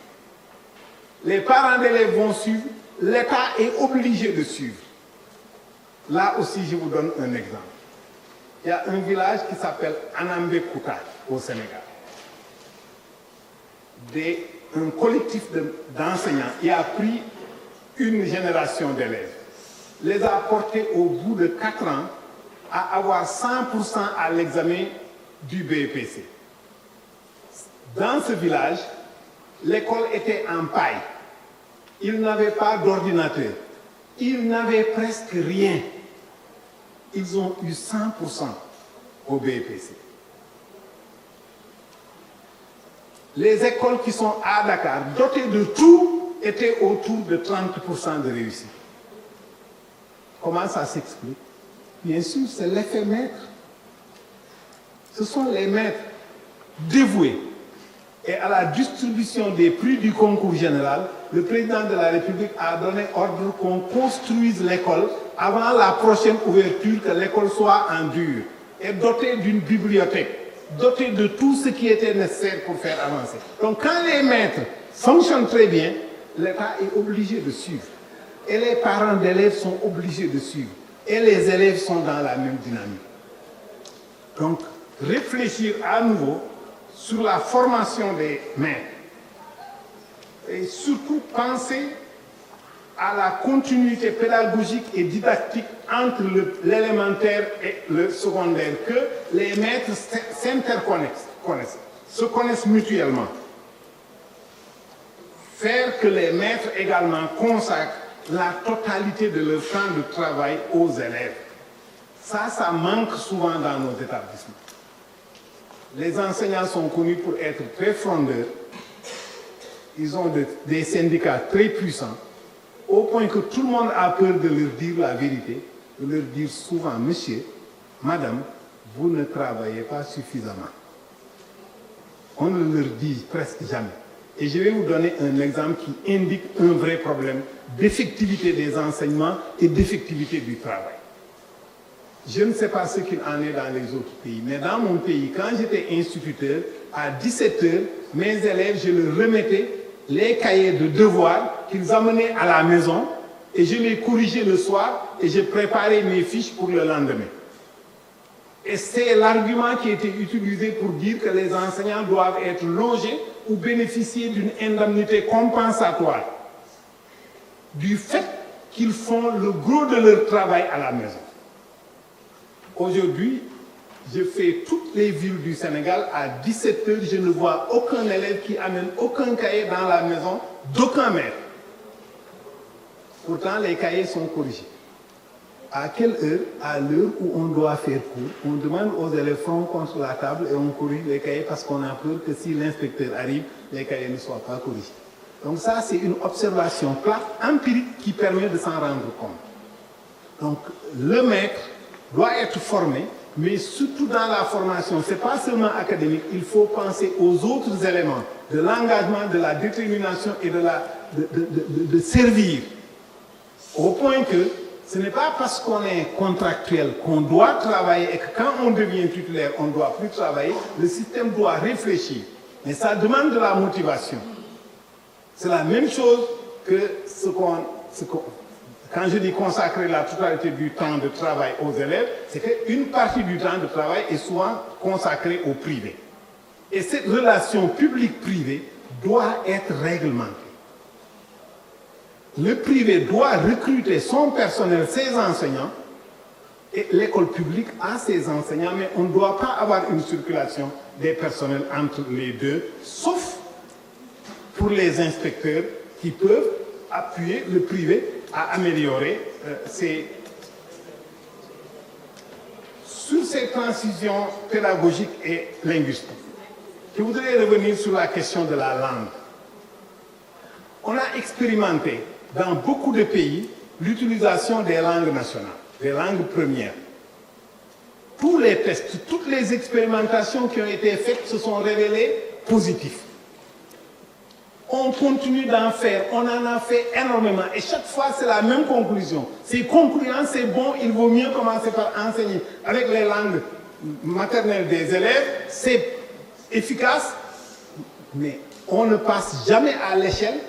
Les parents d'élèves vont suivre, l'État est obligé de suivre. Là aussi, je vous donne un exemple. Il y a un village qui s'appelle Anambé Kouta au Sénégal. Un collectif d'enseignants y a pris une génération d'élèves, les a portés au bout de 4 ans à avoir 100% à l'examen du BEPC. Dans ce village, l'école était en paille. Ils n'avaient pas d'ordinateur. Ils n'avaient presque rien. Ils ont eu 100% au BEPC. Les écoles qui sont à Dakar, dotées de tout, étaient autour de 30% de réussite. Comment ça s'explique? Bien sûr, c'est l'effet maître. Ce sont les maîtres dévoués. Et à la distribution des prix du concours général, le président de la République a donné ordre qu'on construise l'école avant la prochaine ouverture, que l'école soit en dur et dotée d'une bibliothèque, dotée de tout ce qui était nécessaire pour faire avancer. Donc quand les maîtres fonctionnent très bien, l'État est obligé de suivre. Et les parents d'élèves sont obligés de suivre. Et les élèves sont dans la même dynamique. Donc, réfléchir à nouveau sur la formation des maîtres. Et surtout penser à la continuité pédagogique et didactique entre l'élémentaire et le secondaire, que les maîtres s'interconnectent, se connaissent mutuellement. Faire que les maîtres également consacrent la totalité de leur temps de travail aux élèves. Ça manque souvent dans nos établissements. Les enseignants sont connus pour être très frondeurs. Ils ont des syndicats très puissants, au point que tout le monde a peur de leur dire la vérité, de leur dire souvent, monsieur, madame, vous ne travaillez pas suffisamment. On ne leur dit presque jamais. Et je vais vous donner un exemple qui indique un vrai problème d'effectivité des enseignements et d'effectivité du travail. Je ne sais pas ce qu'il en est dans les autres pays, mais dans mon pays, quand j'étais instituteur, à 17h, mes élèves, je leur remettais les cahiers de devoirs qu'ils amenaient à la maison et je les corrigeais le soir et je préparais mes fiches pour le lendemain. Et c'est l'argument qui était utilisé pour dire que les enseignants doivent être logés ou bénéficier d'une indemnité compensatoire. du fait qu'ils font le gros de leur travail à la maison. Aujourd'hui, je fais toutes les villes du Sénégal, à 17 h, je ne vois aucun élève qui amène aucun cahier dans la maison d'aucun maître. Pourtant, les cahiers sont corrigés. À quelle heure? À l'heure où on doit faire cours, on demande aux élèves front contre la table et on corrige les cahiers parce qu'on a peur que si l'inspecteur arrive, les cahiers ne soient pas corrigés. Donc ça, c'est une observation plate, empirique, qui permet de s'en rendre compte. Donc, le maître doit être formé, mais surtout dans la formation, ce n'est pas seulement académique, il faut penser aux autres éléments de l'engagement, de la détermination et de servir. Au point que ce n'est pas parce qu'on est contractuel qu'on doit travailler et que quand on devient titulaire, on ne doit plus travailler. Le système doit réfléchir. Mais ça demande de la motivation. C'est la même chose que quand je dis consacrer la totalité du temps de travail aux élèves, c'est qu'une partie du temps de travail est souvent consacrée au privé. Et cette relation publique-privée doit être réglementée. Le privé doit recruter son personnel, ses enseignants, et l'école publique a ses enseignants, mais on ne doit pas avoir une circulation des personnels entre les deux, sauf pour les inspecteurs qui peuvent appuyer le privé à améliorer sur ces transitions pédagogiques et linguistiques. Je voudrais revenir sur la question de la langue. On a expérimenté dans beaucoup de pays l'utilisation des langues nationales, des langues premières. Tous les tests, toutes les expérimentations qui ont été faites se sont révélées positives. On continue d'en faire, on en a fait énormément et chaque fois c'est la même conclusion. C'est concluant, c'est bon, il vaut mieux commencer par enseigner avec les langues maternelles des élèves, c'est efficace, mais on ne passe jamais à l'échelle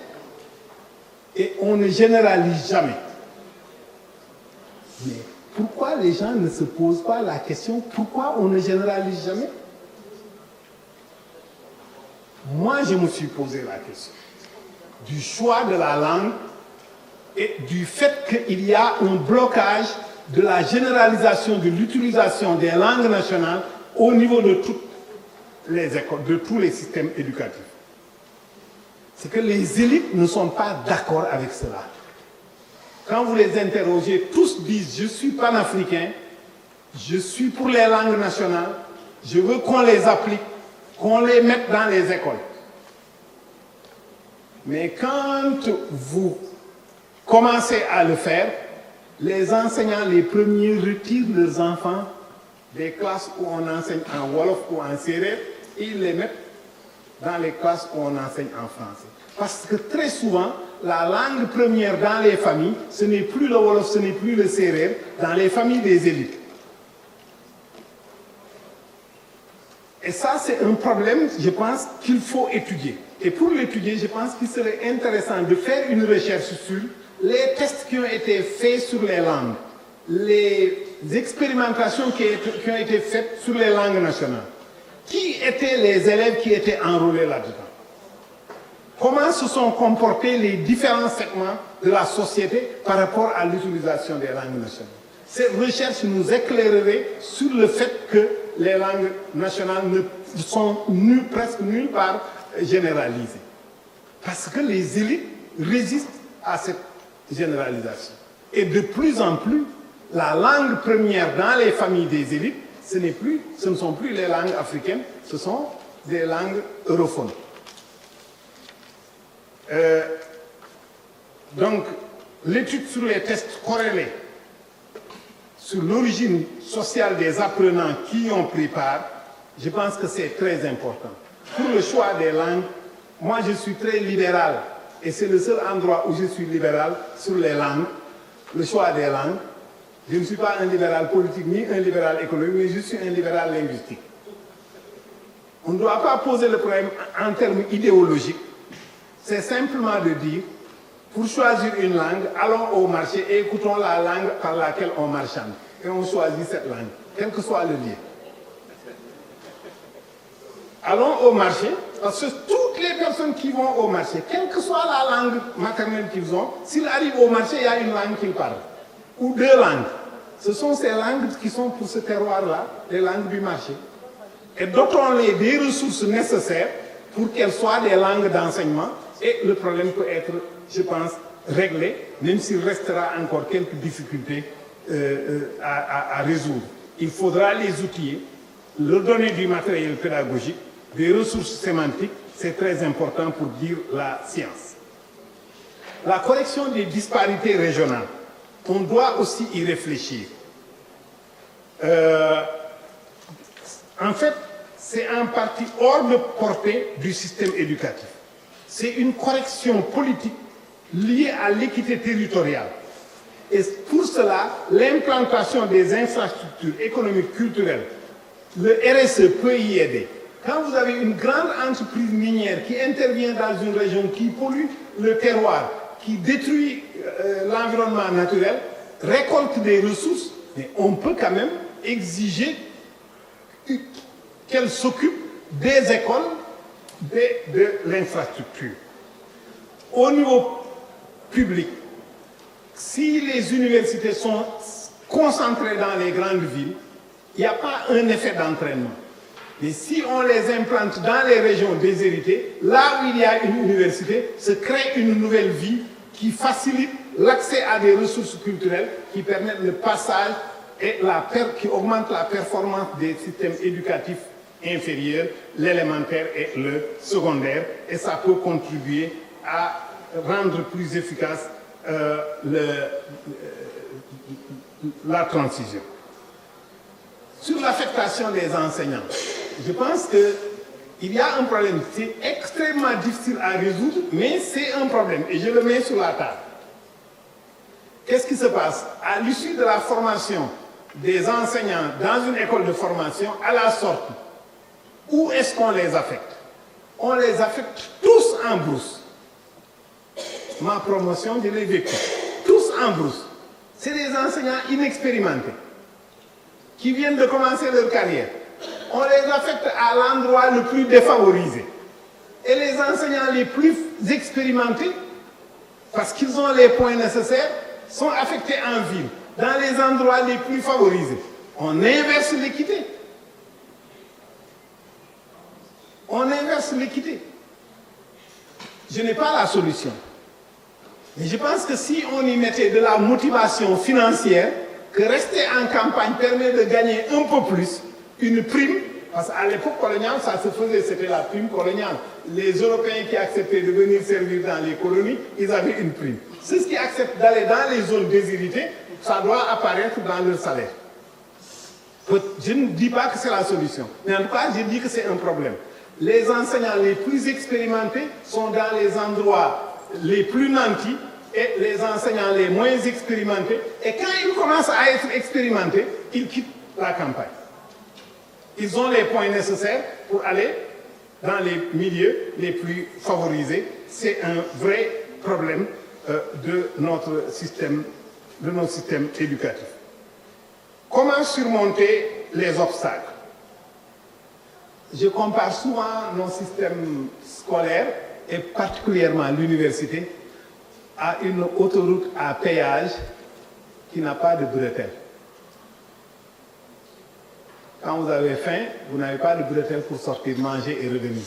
et on ne généralise jamais. Mais pourquoi les gens ne se posent pas la question, pourquoi on ne généralise jamais? Moi, je me suis posé la question du choix de la langue et du fait qu'il y a un blocage de la généralisation de l'utilisation des langues nationales au niveau de toutes les écoles, de tous les systèmes éducatifs. C'est que les élites ne sont pas d'accord avec cela. Quand vous les interrogez, tous disent « je suis panafricain, je suis pour les langues nationales, je veux qu'on les applique, qu'on les mette dans les écoles. » Mais quand vous commencez à le faire, les enseignants, les premiers, retirent leurs enfants des classes où on enseigne en Wolof ou en Sérère et ils les mettent dans les classes où on enseigne en français. Parce que très souvent, la langue première dans les familles, ce n'est plus le Wolof, ce n'est plus le Sérère, dans les familles des élites. Et ça, c'est un problème, je pense, qu'il faut étudier. Et pour l'étudier, je pense qu'il serait intéressant de faire une recherche sur les tests qui ont été faits sur les langues, les expérimentations qui ont été faites sur les langues nationales. Qui étaient les élèves qui étaient enrôlés là-dedans? Comment se sont comportés les différents segments de la société par rapport à l'utilisation des langues nationales? Cette recherche nous éclairerait sur le fait que les langues nationales ne sont presque nulle part généralisées. Parce que les élites résistent à cette généralisation. Et de plus en plus, la langue première dans les familles des élites, ce ne sont plus les langues africaines, ce sont des langues europhones. Donc, l'étude sur les tests corrélés, sur l'origine sociale des apprenants qui y ont pris part, je pense que c'est très important. Pour le choix des langues, moi je suis très libéral, et c'est le seul endroit où je suis libéral sur les langues, le choix des langues. Je ne suis pas un libéral politique ni un libéral économique, mais je suis un libéral linguistique. On ne doit pas poser le problème en termes idéologiques. C'est simplement de dire, pour choisir une langue, allons au marché et écoutons la langue par laquelle on marchande. Et on choisit cette langue, quel que soit le lieu. Allons au marché, parce que toutes les personnes qui vont au marché, quelle que soit la langue maternelle qu'ils ont, s'ils arrivent au marché, il y a une langue qu'ils parlent, ou deux langues. Ce sont ces langues qui sont pour ce terroir-là, les langues du marché. Et dotons-les des ressources nécessaires pour qu'elles soient des langues d'enseignement, et le problème peut être, je pense, réglé, même s'il restera encore quelques difficultés à résoudre. Il faudra les outiller, leur donner du matériel pédagogique, des ressources sémantiques, c'est très important pour dire la science. La correction des disparités régionales, on doit aussi y réfléchir. En fait, c'est en partie hors de portée du système éducatif. C'est une correction politique liée à l'équité territoriale. Et pour cela, l'implantation des infrastructures économiques culturelles, le RSE peut y aider. Quand vous avez une grande entreprise minière qui intervient dans une région qui pollue le terroir, qui détruit l'environnement naturel, récolte des ressources, mais on peut quand même exiger qu'elle s'occupe des écoles, de l'infrastructure. Au niveau public, si les universités sont concentrées dans les grandes villes, il n'y a pas un effet d'entraînement. Mais si on les implante dans les régions déshéritées, là où il y a une université, se crée une nouvelle vie qui facilite l'accès à des ressources culturelles, qui permettent le passage et qui augmente la performance des systèmes éducatifs inférieurs, l'élémentaire et le secondaire, et ça peut contribuer à rendre plus efficace la transition. Sur l'affectation des enseignants, je pense qu'il y a un problème. C'est extrêmement difficile à résoudre, mais c'est un problème, et je le mets sur la table. Qu'est-ce qui se passe? À l'issue de la formation des enseignants dans une école de formation, à la sortie, où est-ce qu'on les affecte? On les affecte tous en brousse. Ma promotion, je l'ai vécu. Tous en brousse. C'est des enseignants inexpérimentés qui viennent de commencer leur carrière. On les affecte à l'endroit le plus défavorisé. Et les enseignants les plus expérimentés, parce qu'ils ont les points nécessaires, sont affectés en ville, dans les endroits les plus favorisés. On inverse l'équité. On inverse l'équité. Je n'ai pas la solution. Mais je pense que si on y mettait de la motivation financière, que rester en campagne permet de gagner un peu plus, une prime, parce qu'à l'époque coloniale, ça se faisait, c'était la prime coloniale. Les Européens qui acceptaient de venir servir dans les colonies, ils avaient une prime. Ceux qui acceptent d'aller dans les zones déshéritées, ça doit apparaître dans leur salaire. Je ne dis pas que c'est la solution, mais en tout cas, je dis que c'est un problème. Les enseignants les plus expérimentés sont dans les endroits les plus nantis, et les enseignants les moins expérimentés. Et quand ils commencent à être expérimentés, ils quittent la campagne. Ils ont les points nécessaires pour aller dans les milieux les plus favorisés. C'est un vrai problème de notre système éducatif. Comment surmonter les obstacles? Je compare souvent nos systèmes scolaires, et particulièrement l'université, à une autoroute à péage qui n'a pas de bretelles. Quand vous avez faim, vous n'avez pas de bretelles pour sortir, manger et revenir.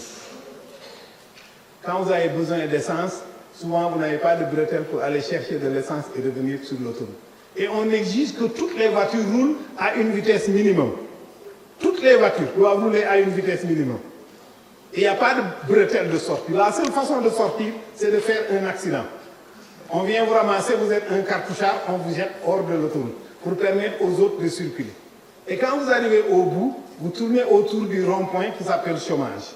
Quand vous avez besoin d'essence, souvent vous n'avez pas de bretelles pour aller chercher de l'essence et revenir sur l'autoroute. Et on exige que toutes les voitures roulent à une vitesse minimum. Toutes les voitures doivent rouler à une vitesse minimum. Et il n'y a pas de bretelles de sortie. La seule façon de sortir, c'est de faire un accident. On vient vous ramasser, vous êtes un cartouchard, on vous jette hors de l'autoroute pour permettre aux autres de circuler. Et quand vous arrivez au bout, vous tournez autour du rond-point qui s'appelle chômage.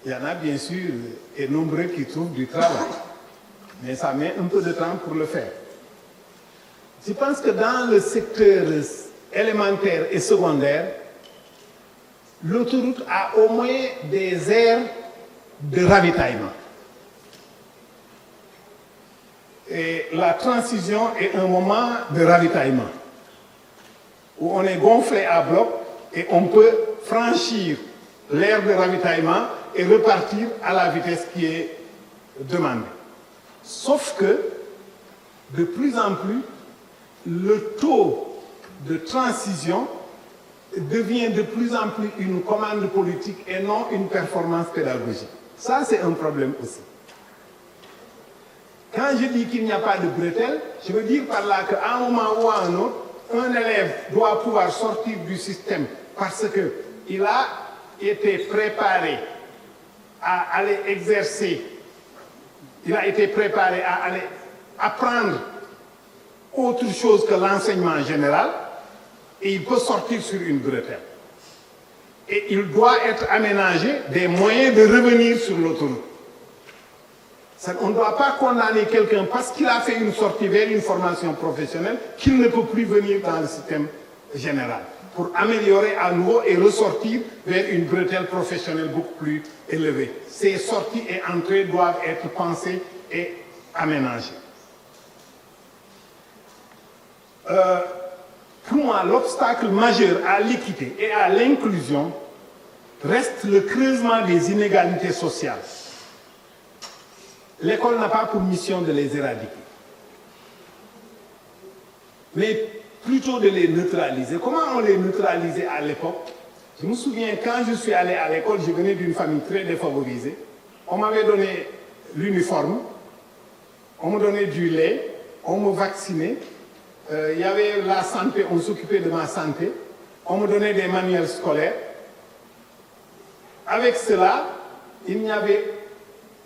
Il y en a bien sûr et nombreux qui trouvent du travail, mais ça met un peu de temps pour le faire. Je pense que dans le secteur élémentaire et secondaire, l'autoroute a au moins des aires de ravitaillement. Et la transition est un moment de ravitaillement où on est gonflé à bloc et on peut franchir l'aire de ravitaillement et repartir à la vitesse qui est demandée. Sauf que, de plus en plus, le taux de transition devient de plus en plus une commande politique et non une performance pédagogique. Ça, c'est un problème aussi. Quand je dis qu'il n'y a pas de bretelles, je veux dire par là qu'à un moment ou à un autre, un élève doit pouvoir sortir du système parce qu'il a été préparé à aller exercer, il a été préparé à aller apprendre autre chose que l'enseignement général, et il peut sortir sur une bretelle. Et il doit être aménagé des moyens de revenir sur l'autoroute. On ne doit pas condamner quelqu'un parce qu'il a fait une sortie vers une formation professionnelle qu'il ne peut plus venir dans le système général pour améliorer à nouveau et ressortir vers une bretelle professionnelle beaucoup plus élevée. Ces sorties et entrées doivent être pensées et aménagées. Pour moi, l'obstacle majeur à l'équité et à l'inclusion reste le creusement des inégalités sociales. L'école n'a pas pour mission de les éradiquer, mais plutôt de les neutraliser. Comment on les neutralisait à l'époque? Je me souviens, quand je suis allé à l'école, je venais d'une famille très défavorisée. On m'avait donné l'uniforme, on me donnait du lait, on me vaccinait. Il y avait la santé, on s'occupait de ma santé, on me donnait des manuels scolaires. Avec cela, il n'y avait,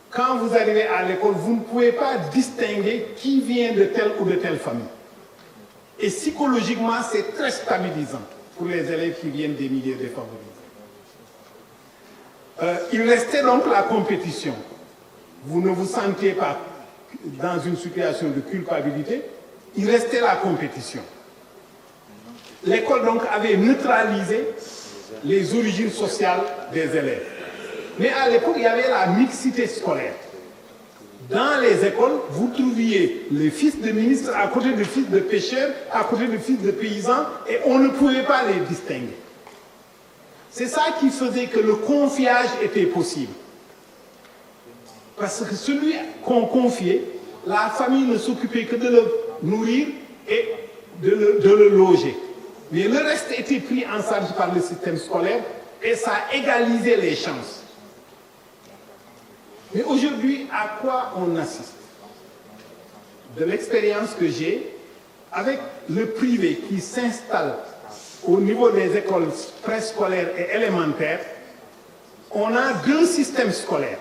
quand vous arrivez à l'école, vous ne pouvez pas distinguer qui vient de telle ou de telle famille. Et psychologiquement, c'est très stabilisant pour les élèves qui viennent des milieux défavorisés. Il restait donc la compétition. Vous ne vous sentiez pas dans une situation de culpabilité. Il restait la compétition. L'école donc avait neutralisé les origines sociales des élèves. Mais à l'époque, il y avait la mixité scolaire. Dans les écoles, vous trouviez les fils de ministres à côté de fils de pêcheurs, à côté de fils de paysans, et on ne pouvait pas les distinguer. C'est ça qui faisait que le confiage était possible. Parce que celui qu'on confiait, la famille ne s'occupait que de le nourrir et de le loger. Mais le reste était pris en charge par le système scolaire et ça égalisait les chances. Mais aujourd'hui, à quoi on assiste? De l'expérience que j'ai, avec le privé qui s'installe au niveau des écoles préscolaires et élémentaires, on a deux systèmes scolaires.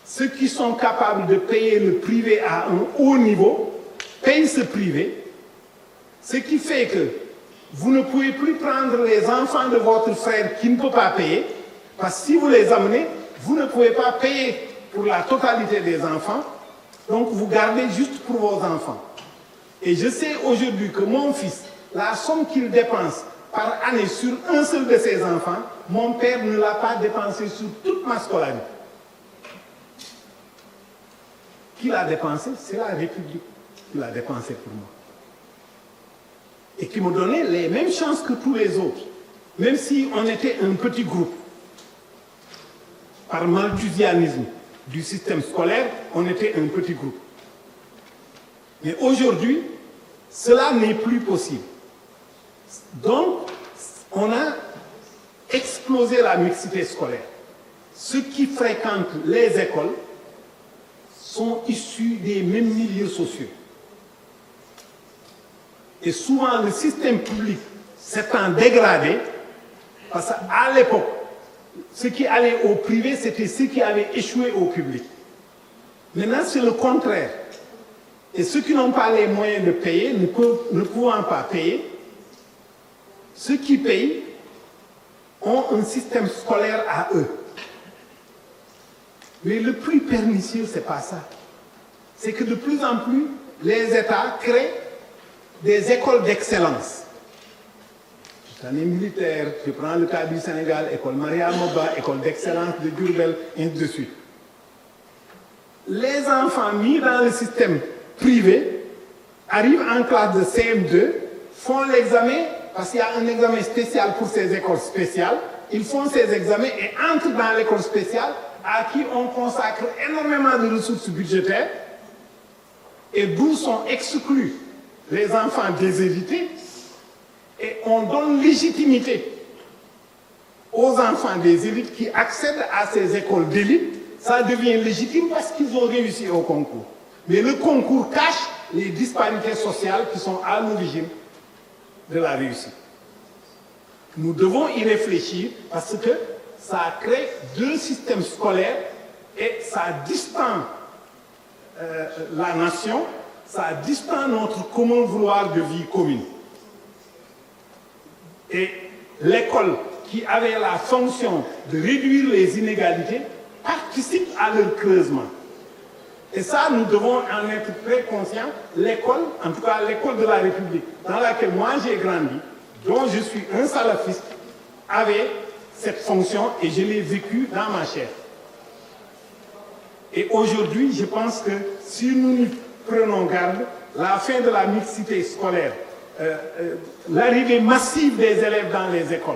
Ceux qui sont capables de payer le privé à un haut niveau payent ce privé, ce qui fait que vous ne pouvez plus prendre les enfants de votre frère qui ne peut pas payer, parce que si vous les amenez, vous ne pouvez pas payer pour la totalité des enfants, donc vous gardez juste pour vos enfants. Et je sais aujourd'hui que mon fils, la somme qu'il dépense par année sur un seul de ses enfants, mon père ne l'a pas dépensé sur toute ma scolarité. Qui l'a dépensé? C'est la République qui l'a dépensé pour moi. Et qui me donnait les mêmes chances que tous les autres, même si on était un petit groupe. Par malthusianisme du système scolaire, on était un petit groupe. Mais aujourd'hui, cela n'est plus possible. Donc, on a explosé la mixité scolaire. Ceux qui fréquentent les écoles sont issus des mêmes milieux sociaux. Et souvent, le système public s'étant dégradé, parce qu'à l'époque, ceux qui allaient au privé, c'était ceux qui avaient échoué au public. Maintenant, c'est le contraire. Et ceux qui n'ont pas les moyens de payer, ne pouvant pas payer, ceux qui payent ont un système scolaire à eux. Mais le plus pernicieux, ce n'est pas ça. C'est que de plus en plus, les États créent des écoles d'excellence. Je suis militaire, je prends le cas du Sénégal, école Maria Moba, école d'excellence de Diourbel, et ainsi de suite. Les enfants mis dans le système privé arrivent en classe de CM2, font l'examen, parce qu'il y a un examen spécial pour ces écoles spéciales, ils font ces examens et entrent dans l'école spéciale à qui on consacre énormément de ressources budgétaires et d'où sont exclus les enfants déshérités et on donne légitimité aux enfants des élites qui accèdent à ces écoles d'élite. Ça devient légitime parce qu'ils ont réussi au concours. Mais le concours cache les disparités sociales qui sont à l'origine de la réussite. Nous devons y réfléchir parce que ça crée deux systèmes scolaires et ça distend la nation, ça distend notre commun vouloir de vie commune. Et l'école qui avait la fonction de réduire les inégalités participe à leur creusement. Et ça, nous devons en être très conscients. L'école, en tout cas l'école de la République, dans laquelle moi j'ai grandi, dont je suis un salafiste, avait cette fonction et je l'ai vécue dans ma chair. Et aujourd'hui, je pense que si nous n'y prenons garde, la fin de la mixité scolaire, l'arrivée massive des élèves dans les écoles,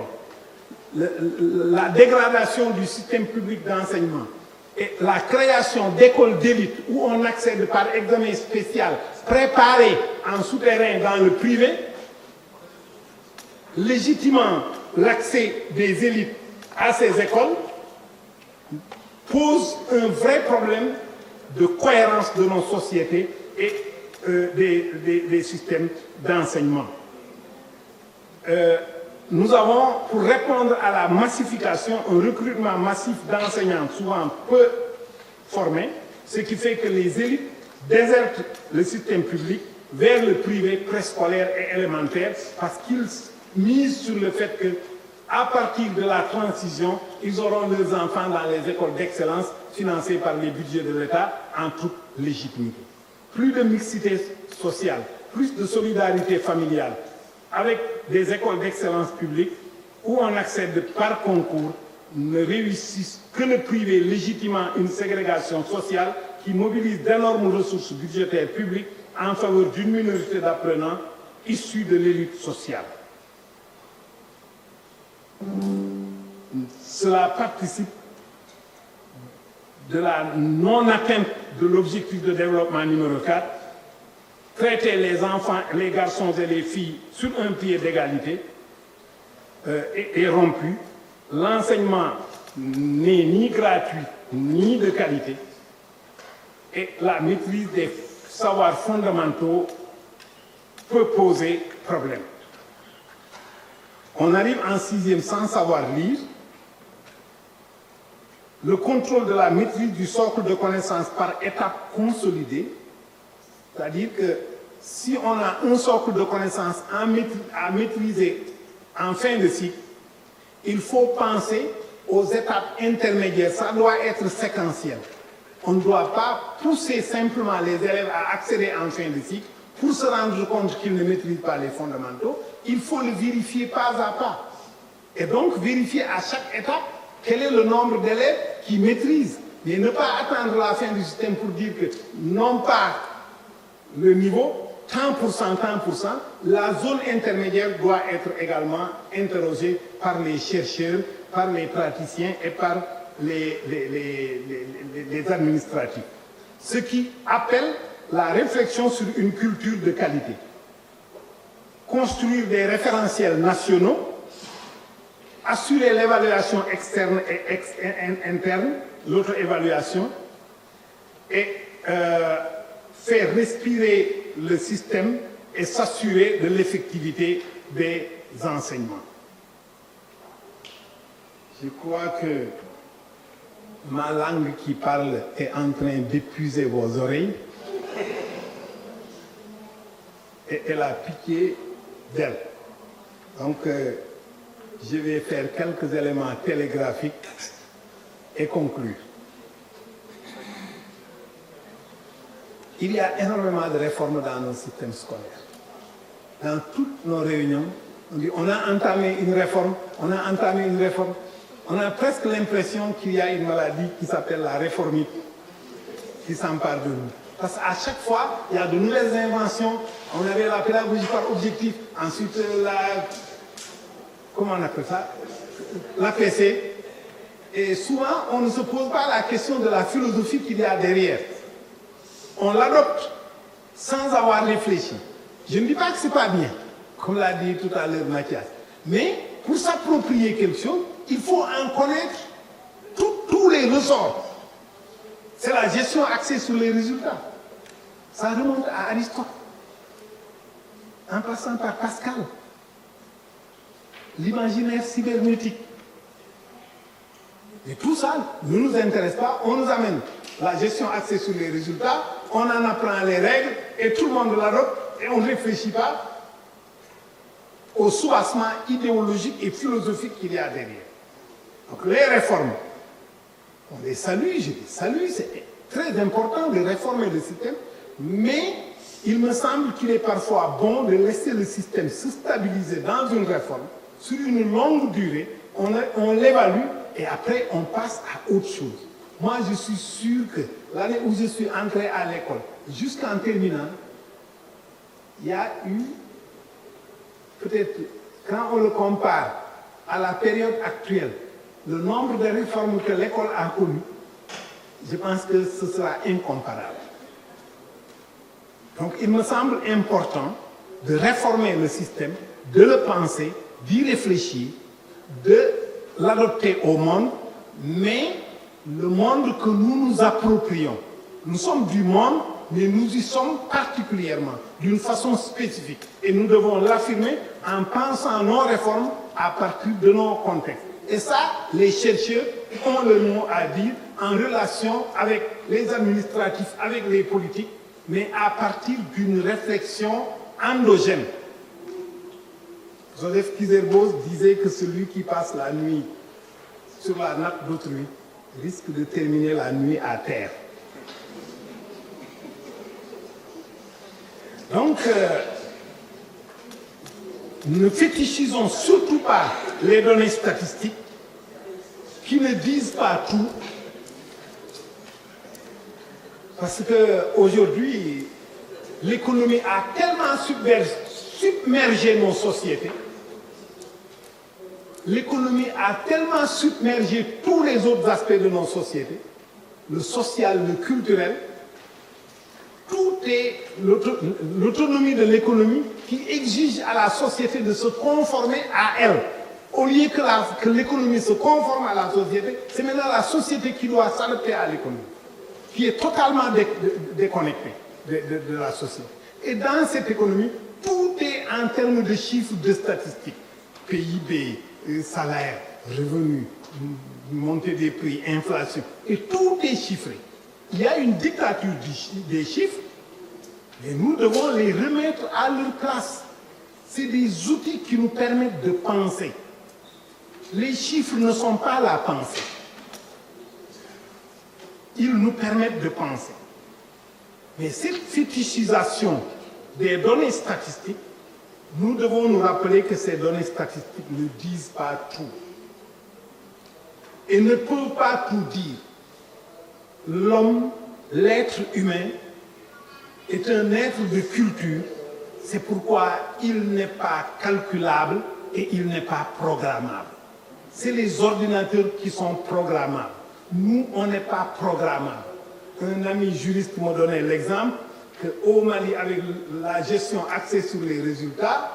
la dégradation du système public d'enseignement et la création d'écoles d'élite où on accède par examen spécial préparé en souterrain dans le privé, légitimement l'accès des élites à ces écoles pose un vrai problème de cohérence de nos sociétés et des systèmes d'enseignement. Nous avons, pour répondre à la massification, un recrutement massif d'enseignants souvent peu formés, ce qui fait que les élites désertent le système public vers le privé préscolaire et élémentaire parce qu'ils misent sur le fait qu'à partir de la transition, ils auront leurs enfants dans les écoles d'excellence financées par les budgets de l'État en toute légitimité. Plus de mixité sociale, plus de solidarité familiale, avec des écoles d'excellence publique où on accède par concours, ne réussissent que le privé légitimement une ségrégation sociale qui mobilise d'énormes ressources budgétaires publiques en faveur d'une minorité d'apprenants issus de l'élite sociale. Cela participe de la non-atteinte de l'objectif de développement numéro 4, traiter les enfants, les garçons et les filles sur un pied d'égalité est rompu. L'enseignement n'est ni gratuit ni de qualité et la maîtrise des savoirs fondamentaux peut poser problème. On arrive en 6e sans savoir lire. Le contrôle de la maîtrise du socle de connaissances par étapes consolidées, c'est-à-dire que si on a un socle de connaissances à maîtriser en fin de cycle, il faut penser aux étapes intermédiaires. Ça doit être séquentiel. On ne doit pas pousser simplement les élèves à accéder en fin de cycle pour se rendre compte qu'ils ne maîtrisent pas les fondamentaux. Il faut le vérifier pas à pas. Et donc vérifier à chaque étape quel est le nombre d'élèves qui maîtrisent. Mais ne pas attendre la fin du système pour dire que non pas le niveau, tant pour cent, la zone intermédiaire doit être également interrogée par les chercheurs, par les praticiens et par les administratifs. Ce qui appelle la réflexion sur une culture de qualité. Construire des référentiels nationaux, assurer l'évaluation externe et interne, l'auto-évaluation, et faire respirer le système et s'assurer de l'effectivité des enseignements. Je crois que ma langue qui parle est en train d'épuiser vos oreilles et elle a piqué d'elle. Donc, je vais faire quelques éléments télégraphiques et conclure. Il y a énormément de réformes dans nos systèmes scolaires. Dans toutes nos réunions, on dit on a entamé une réforme, on a entamé une réforme. On a presque l'impression qu'il y a une maladie qui s'appelle la réformite qui s'empare de nous. Parce qu'à chaque fois, il y a de nouvelles inventions. On avait la pédagogie par objectif, ensuite comment on appelle ça? l'APC, et souvent on ne se pose pas la question de la philosophie qu'il y a derrière. On l'adopte sans avoir réfléchi. Je ne dis pas que ce n'est pas bien, comme l'a dit tout à l'heure Mathias, mais pour s'approprier quelque chose, il faut en connaître tous les ressorts. C'est la gestion axée sur les résultats. Ça remonte à Aristote, en passant par Pascal, l'imaginaire cybernétique. Et tout ça ne nous intéresse pas, on nous amène la gestion axée sur les résultats, on en apprend les règles et tout le monde l'adopte et on ne réfléchit pas au soubassement idéologique et philosophique qu'il y a derrière. Donc les réformes, on les salue, je les salue, c'est très important de réformer le système, mais il me semble qu'il est parfois bon de laisser le système se stabiliser dans une réforme sur une longue durée, on l'évalue et après on passe à autre chose. Moi je suis sûr que l'année où je suis entré à l'école, jusqu'en terminale, il y a eu, peut-être quand on le compare à la période actuelle, le nombre de réformes que l'école a connues, je pense que ce sera incomparable. Donc il me semble important de réformer le système, de le penser, d'y réfléchir, de l'adopter au monde, mais le monde que nous nous approprions. Nous sommes du monde, mais nous y sommes particulièrement, d'une façon spécifique. Et nous devons l'affirmer en pensant nos réformes à partir de nos contextes. Et ça, les chercheurs ont le mot à dire en relation avec les administratifs, avec les politiques, mais à partir d'une réflexion endogène. Joseph Kizerboz disait que celui qui passe la nuit sur la nappe d'autrui risque de terminer la nuit à terre. Donc, ne fétichisons surtout pas les données statistiques qui ne disent pas tout. Parce qu'aujourd'hui, l'économie a tellement submergé nos sociétés, l'économie a tellement submergé tous les autres aspects de nos sociétés, le social, le culturel, tout est l'autonomie de l'économie qui exige à la société de se conformer à elle. Au lieu que l'économie se conforme à la société, c'est maintenant la société qui doit s'adapter à l'économie, qui est totalement déconnectée de la société. Et dans cette économie, tout est en termes de chiffres, de statistiques. PIB, salaire, revenus, montée des prix, inflation. Et tout est chiffré. Il y a une dictature des chiffres, mais nous devons les remettre à leur place. C'est des outils qui nous permettent de penser. Les chiffres ne sont pas la pensée. Ils nous permettent de penser. Mais cette fétichisation des données statistiques, nous devons nous rappeler que ces données statistiques ne disent pas tout. Et ne peuvent pas tout dire. L'homme, l'être humain, est un être de culture. C'est pourquoi il n'est pas calculable et il n'est pas programmable. C'est les ordinateurs qui sont programmables. Nous, on n'est pas programmable. Un ami juriste m'a donné l'exemple qu'au Mali, avec la gestion axée sur les résultats,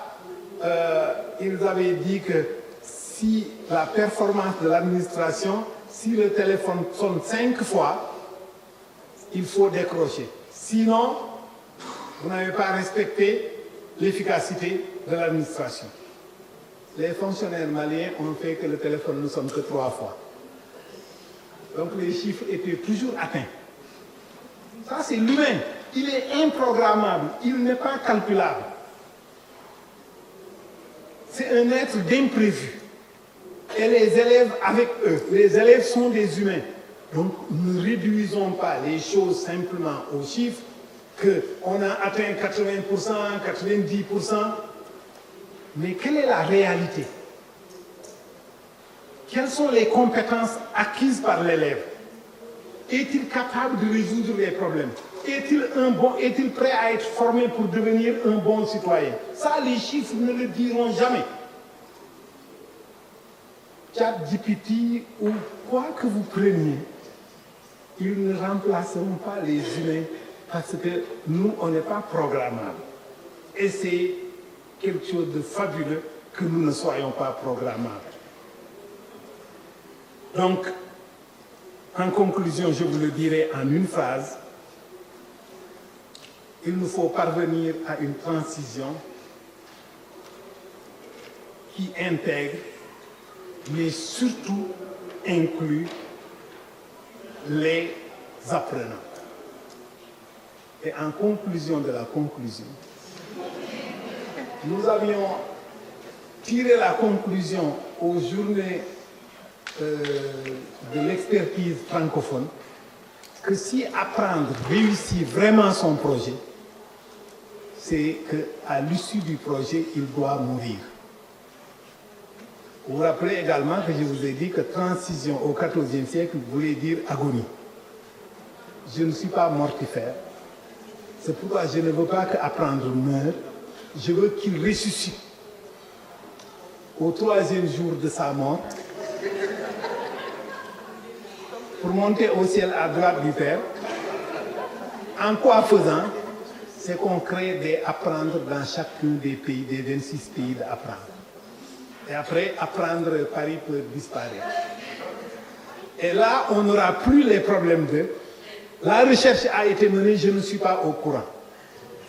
ils avaient dit que si la performance de l'administration, si le téléphone sonne 5 fois, il faut décrocher. Sinon, vous n'avez pas respecté l'efficacité de l'administration. Les fonctionnaires maliens ont fait que le téléphone ne sonne que 3 fois. Donc les chiffres étaient toujours atteints. Ça, c'est l'humain. Il est improgrammable. Il n'est pas calculable. C'est un être d'imprévu. Et les élèves avec eux. Les élèves sont des humains. Donc, ne réduisons pas les choses simplement aux chiffres, qu'on a atteint 80%, 90%. Mais quelle est la réalité? Quelles sont les compétences acquises par l'élève? Est-il capable de résoudre les problèmes? Est-il prêt à être formé pour devenir un bon citoyen? Ça, les chiffres ne le diront jamais. ChatGPT ou quoi que vous preniez, ils ne remplaceront pas les humains parce que nous, on n'est pas programmables. Et c'est quelque chose de fabuleux que nous ne soyons pas programmables. Donc, en conclusion, je vous le dirai en une phrase, il nous faut parvenir à une transition qui intègre, mais surtout inclut les apprenants. Et en conclusion de la conclusion, nous avions tiré la conclusion aux journées de l'expertise francophone que si apprendre réussit vraiment son projet, c'est qu'à l'issue du projet, il doit mourir. Vous vous rappelez également que je vous ai dit que transition au XIVe siècle voulait dire agonie. Je ne suis pas mortifère. C'est pourquoi je ne veux pas qu'apprendre meure. Je veux qu'il ressuscite au 3e jour de sa mort pour monter au ciel à droite du Père. En quoi faisant? C'est qu'on crée des apprendre dans chacun des pays, des 26 pays d'apprendre. Et après, apprendre, Paris peut disparaître. Et là, on n'aura plus les problèmes de... La recherche a été menée, je ne suis pas au courant.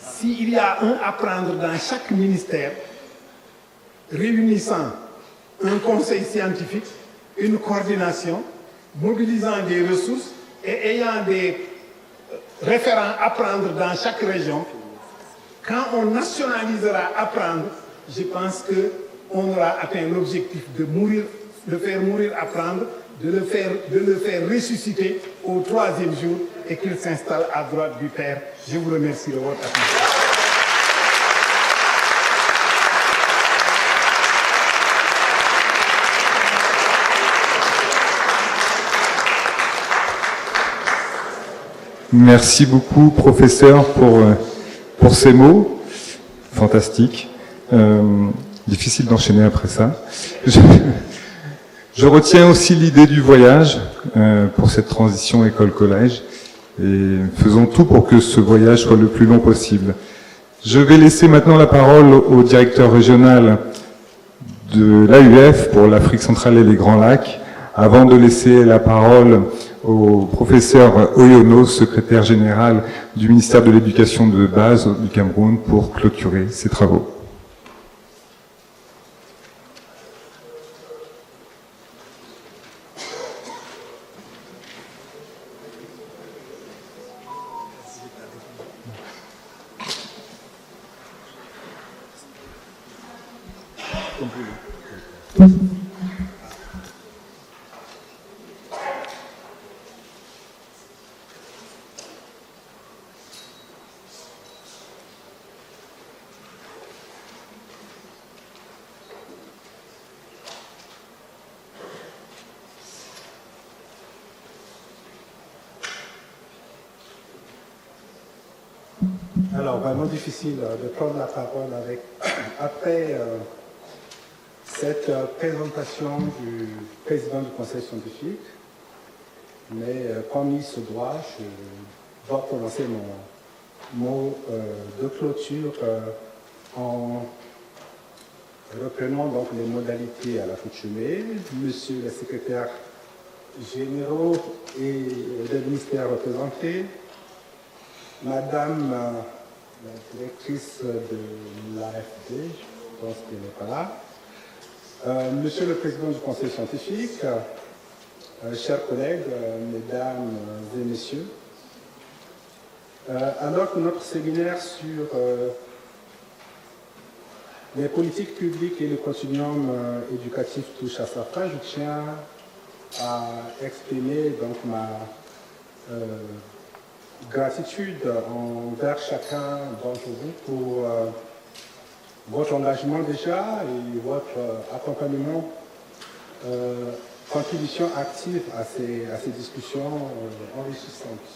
S'il y a un apprendre dans chaque ministère, réunissant un conseil scientifique, une coordination, mobilisant des ressources et ayant des référents apprendre dans chaque région, quand on nationalisera apprendre, je pense qu'on aura atteint l'objectif de mourir, de faire mourir apprendre, de le faire ressusciter au 3e jour et qu'il s'installe à droite du Père. Je vous remercie de votre attention. Merci beaucoup, professeur, pour ces mots. Fantastique. Difficile d'enchaîner après ça. Je retiens aussi l'idée du voyage pour cette transition école-collège et faisons tout pour que ce voyage soit le plus long possible. Je vais laisser maintenant la parole au directeur régional de l'AUF pour l'Afrique centrale et les Grands Lacs, avant de laisser la parole au professeur Oyono, secrétaire général du ministère de l'Éducation de base du Cameroun, pour clôturer ses travaux. Alors, vraiment difficile de prendre la parole après cette présentation du président du conseil scientifique, mais comme il se doit, je dois prononcer mon mot de clôture en reprenant donc les modalités à l'accoutumée. Monsieur le secrétaire général et le ministère représenté, Madame la directrice de l'AFD, je pense qu'elle n'est pas là. Monsieur le président du conseil scientifique, chers collègues, mesdames et messieurs, alors que notre séminaire sur les politiques publiques et le continuum éducatif touche à sa fin, je tiens à exprimer donc ma gratitude envers chacun d'entre vous pour votre engagement déjà et votre accompagnement, contribution active à ces discussions enrichissantes.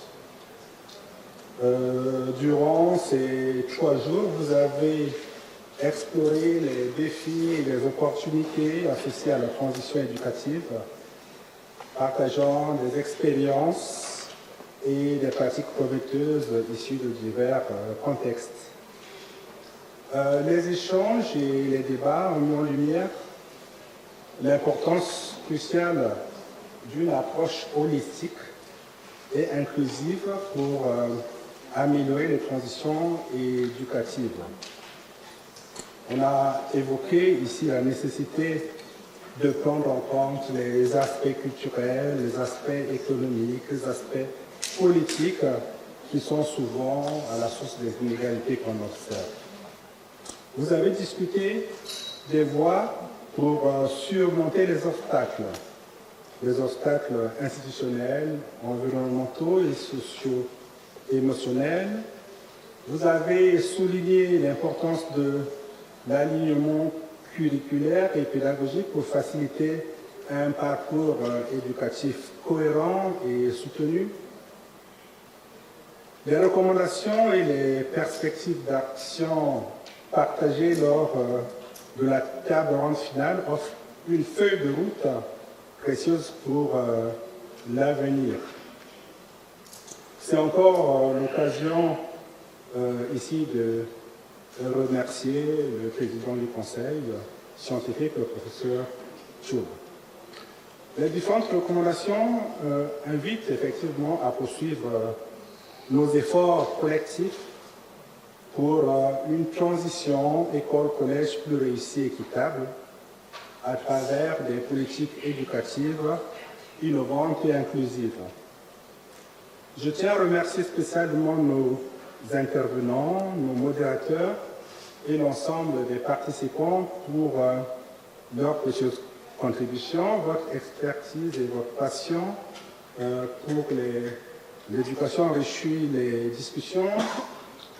Durant ces 3 jours, vous avez explorer les défis et les opportunités associées à la transition éducative, partageant des expériences et des pratiques prometteuses issues de divers contextes. Les échanges et les débats ont mis en lumière l'importance cruciale d'une approche holistique et inclusive pour améliorer les transitions éducatives. On a évoqué ici la nécessité de prendre en compte les aspects culturels, les aspects économiques, les aspects politiques qui sont souvent à la source des inégalités qu'on observe. Vous avez discuté des voies pour surmonter les obstacles institutionnels, environnementaux et socio-émotionnels. Vous avez souligné l'importance de l'alignement curriculaire et pédagogique pour faciliter un parcours éducatif cohérent et soutenu. Les recommandations et les perspectives d'action partagées lors de la table ronde finale offrent une feuille de route précieuse pour l'avenir. C'est encore l'occasion ici de remercier le président du conseil scientifique, le professeur Choub. Les différentes recommandations invitent effectivement à poursuivre nos efforts collectifs pour une transition école-collège plus réussie et équitable à travers des politiques éducatives innovantes et inclusives. Je tiens à remercier spécialement nos intervenants, nos modérateurs et l'ensemble des participants pour leur précieuse contribution, votre expertise et votre passion pour l'éducation enrichit les discussions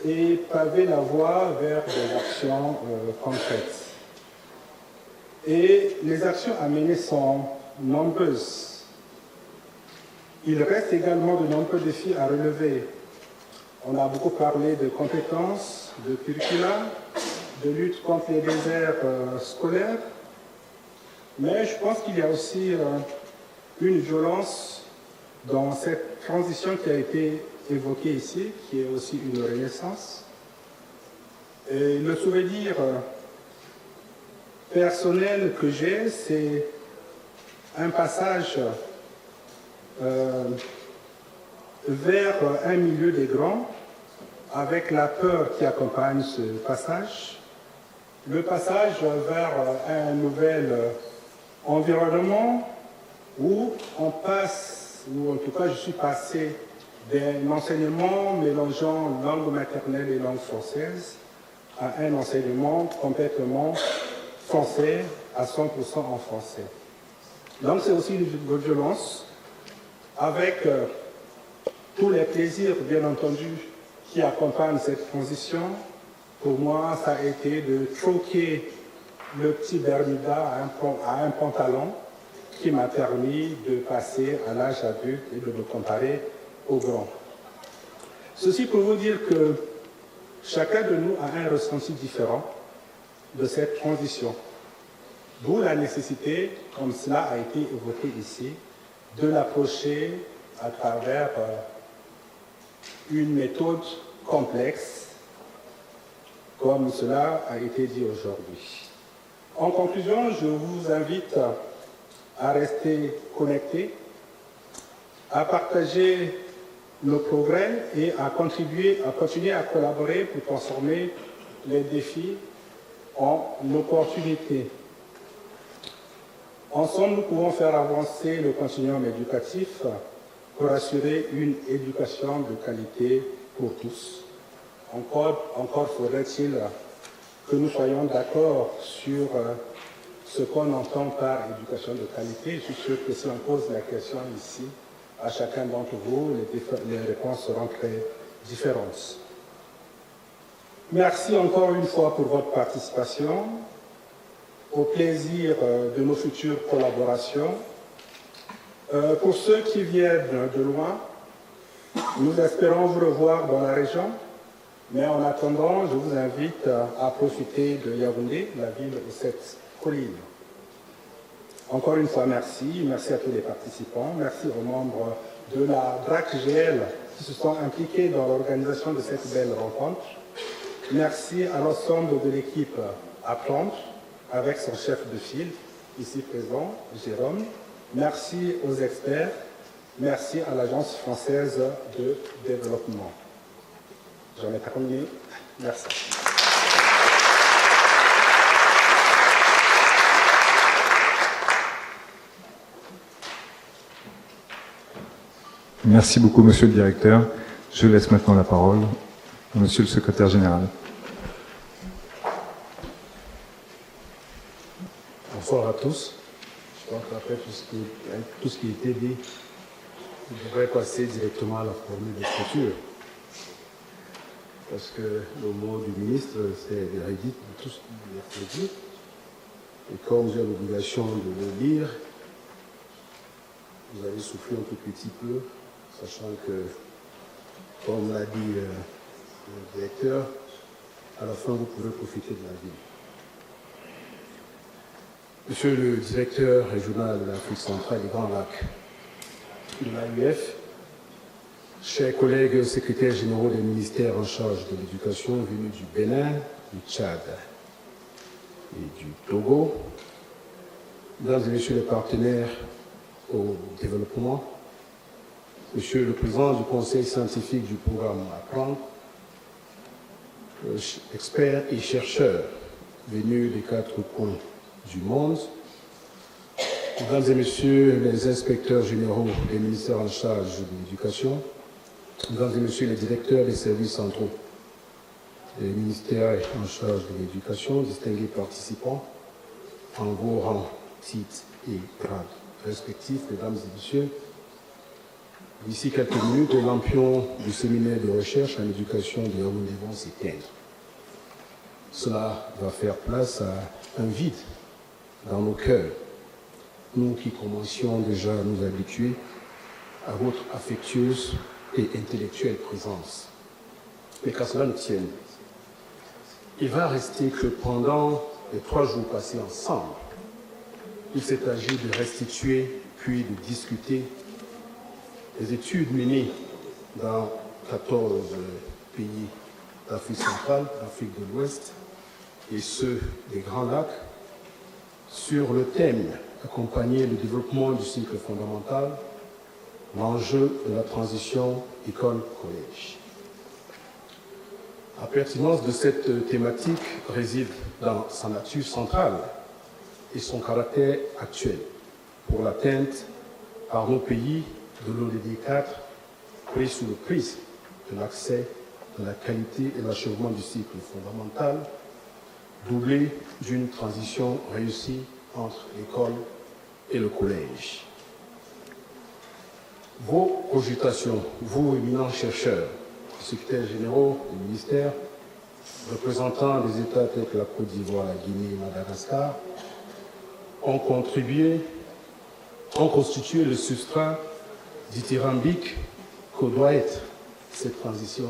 et paver la voie vers des actions concrètes. Et les actions à mener sont nombreuses. Il reste également de nombreux défis à relever. On a beaucoup parlé de compétences, de curricula, de lutte contre les déserts scolaires, mais je pense qu'il y a aussi une violence dans cette transition qui a été évoquée ici, qui est aussi une renaissance. Et le souvenir personnel que j'ai, c'est un passage vers un milieu des grands, avec la peur qui accompagne ce passage, le passage vers un nouvel environnement où on passe, ou en tout cas je suis passé d'un enseignement mélangeant langue maternelle et langue française à un enseignement complètement français, à 100% en français. Donc c'est aussi une violence avec tous les plaisirs, bien entendu, qui accompagnent cette transition. Pour moi, ça a été de troquer le petit Bermuda à un pantalon qui m'a permis de passer à l'âge adulte et de me comparer aux grands. Ceci pour vous dire que chacun de nous a un ressenti différent de cette transition. D'où la nécessité, comme cela a été évoqué ici, de l'approcher à travers une méthode complexe, comme cela a été dit aujourd'hui. En conclusion, je vous invite à rester connectés, à partager nos progrès et à continuer à collaborer pour transformer les défis en opportunités. Ensemble, nous pouvons faire avancer le continuum éducatif pour assurer une éducation de qualité pour tous. Encore faudrait-il que nous soyons d'accord sur ce qu'on entend par éducation de qualité. Je suis sûr que si on pose la question ici à chacun d'entre vous, les réponses seront très différentes. Merci encore une fois pour votre participation. Au plaisir de nos futures collaborations. Pour ceux qui viennent de loin, nous espérons vous revoir dans la région Mais en attendant, je vous invite à profiter de Yaoundé, la ville de cette colline. Encore une fois, merci. Merci à tous les participants. Merci aux membres de la DRAC-GL qui se sont impliqués dans l'organisation de cette belle rencontre. Merci à l'ensemble de l'équipe Apprendre, avec son chef de file, ici présent, Jérôme. Merci aux experts. Merci à l'Agence française de développement. J'en ai terminé. Merci. Merci beaucoup, Monsieur le Directeur. Je laisse maintenant la parole à Monsieur le Secrétaire Général. Bonsoir à tous. Je crois qu'après tout ce qui a été dit, je devrais passer directement à la formule de clôture. Parce que le mot du ministre, c'est véridique de tout ce qui a été dit. Et comme j'ai l'obligation de le lire, vous allez souffler un tout petit peu, sachant que, comme l'a dit le directeur, à la fin, vous pourrez profiter de la vie. Monsieur le directeur régional de l'Afrique centrale et Grand Lac de l'AUF, chers collègues secrétaires généraux des ministères en charge de l'éducation venus du Bénin, du Tchad et du Togo, mesdames et messieurs les partenaires au développement, monsieur le président du conseil scientifique du programme Apprendre, experts et chercheurs venus des 4 coins du monde, mesdames et messieurs les inspecteurs généraux des ministères en charge de l'éducation, mesdames et messieurs les directeurs des services centraux des ministères en charge de l'éducation, distingués participants en vos rangs, titres et grades respectifs, mesdames et messieurs, d'ici quelques minutes, les lampions du séminaire de recherche en éducation de Yaoundé vont s'éteindre. Cela va faire place à un vide dans nos cœurs, nous qui commencions déjà à nous habituer à votre affectueuse et intellectuelle présence. Mais qu'à cela ne tienne, il va rester que pendant les 3 jours passés ensemble, il s'est agi de restituer puis de discuter les études menées dans 14 pays d'Afrique centrale, d'Afrique de l'Ouest et ceux des Grands Lacs sur le thème « Accompagner le développement du cycle fondamental, l'enjeu de la transition école-collège ». La pertinence de cette thématique réside dans sa nature centrale et son caractère actuel pour l'atteinte par nos pays de l'ODD 4 pris sous le prisme de l'accès, de la qualité et l'achèvement du cycle fondamental, doublé d'une transition réussie entre l'école et le collège. Vos cogitations, vous éminents chercheurs, secrétaires généraux du ministère, représentants des États tels que la Côte d'Ivoire, la Guinée et Madagascar, ont constitué le substrat dithyrambique que doit être cette transition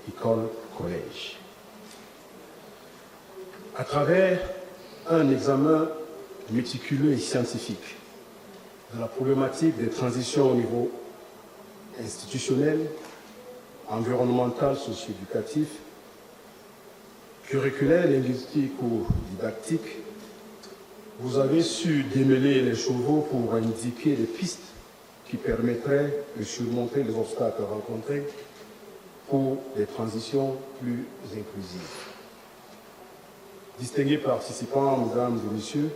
école-collège. À travers un examen méticuleux et scientifique de la problématique des transitions au niveau institutionnel, environnemental, socio-éducatif, curriculaire, linguistique ou didactique, vous avez su démêler les chevaux pour indiquer les pistes qui permettraient de surmonter les obstacles rencontrés pour des transitions plus inclusives. Distingués participants, mesdames et messieurs,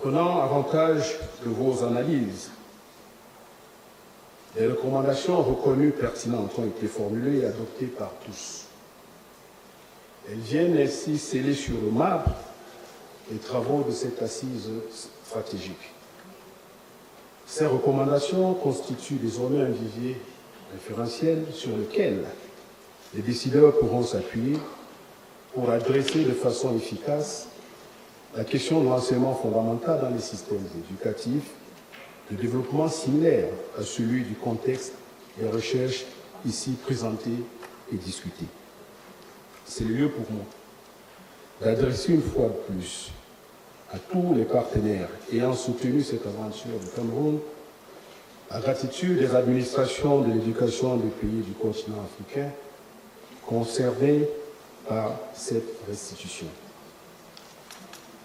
prenant avantage de vos analyses, des recommandations reconnues pertinentes ont été formulées et adoptées par tous. Elles viennent ainsi sceller sur le marbre les travaux de cette assise stratégique. Ces recommandations constituent désormais un vivier référentiel sur lequel les décideurs pourront s'appuyer pour adresser de façon efficace la question de l'enseignement fondamental dans les systèmes éducatifs, de développement similaire à celui du contexte des recherches ici présentées et discuter. C'est le lieu pour moi d'adresser une fois de plus à tous les partenaires ayant soutenu cette aventure du Cameroun la gratitude des administrations de l'éducation des pays du continent africain concernés par cette restitution.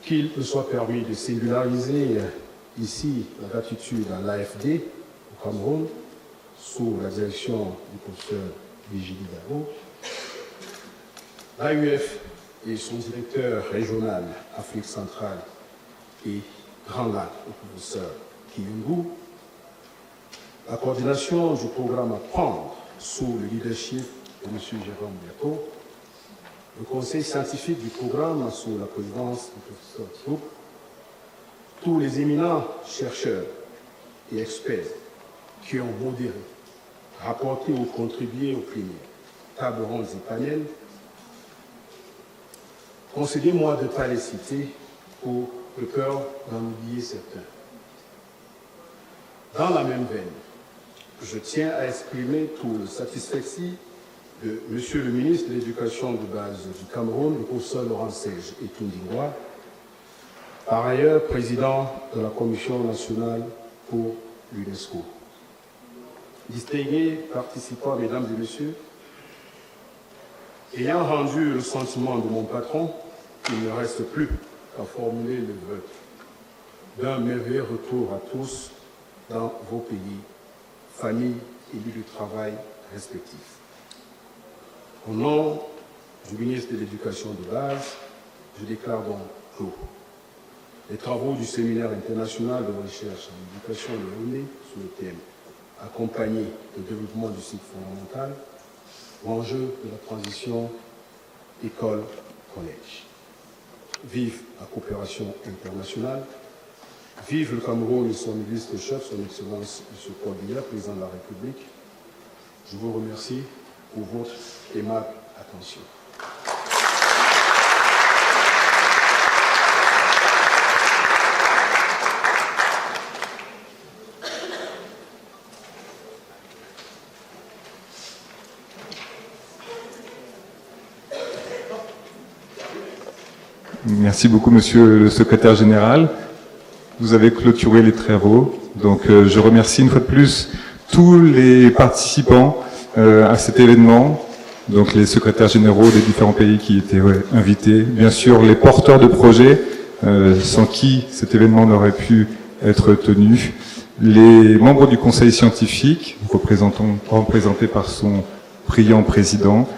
Qu'il me soit permis de singulariser ici la gratitude à l'AFD au Cameroun, sous la direction du professeur Vigili Dabo, l'AUF et son directeur régional Afrique centrale et Grand Lac, le professeur Kiyungu, la coordination du programme à prendre sous le leadership de M. Jérôme Biato, le conseil scientifique du programme sous la présidence du professeur Thibault, tous les éminents chercheurs et experts qui ont modéré, rapporté ou contribué aux plénières, tables rondes et panels, concédez-moi de ne pas les citer pour le peur d'en oublier certains. Dans la même veine, je tiens à exprimer tout le satisfecit de Monsieur le ministre de l'Éducation de base du Cameroun, le professeur Laurent Sège et Tundingwa, par ailleurs président de la Commission nationale pour l'UNESCO. Distingués participants, mesdames et messieurs, ayant rendu le sentiment de mon patron, il ne reste plus qu'à formuler le vœu d'un merveilleux retour à tous dans vos pays, familles et lieux de travail respectifs. Au nom du ministre de l'Éducation de base, je déclare donc clos les travaux du séminaire international de recherche en éducation de Yaoundé sous le thème « Accompagner le développement du cycle fondamental, l'enjeu de la transition école-collège ». Vive la coopération internationale, vive le Cameroun et son ministre-chef, son Excellence M. Paul Biya, président de la République. Je vous remercie pour votre aimable attention. Merci beaucoup, Monsieur le Secrétaire Général. Vous avez clôturé les travaux. Donc, je remercie une fois de plus tous les participants à cet événement, donc les secrétaires généraux des différents pays qui étaient invités, bien sûr les porteurs de projets, sans qui cet événement n'aurait pu être tenu, les membres du conseil scientifique, représentés par son brillant président.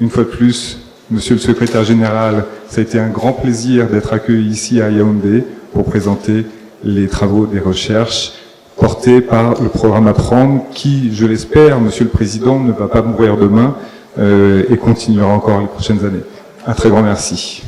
Une fois de plus, Monsieur le secrétaire général, ça a été un grand plaisir d'être accueilli ici à Yaoundé pour présenter les travaux des recherches portés par le programme Apprendre qui, je l'espère, Monsieur le Président, ne va pas mourir demain et continuera encore les prochaines années. Un très grand merci.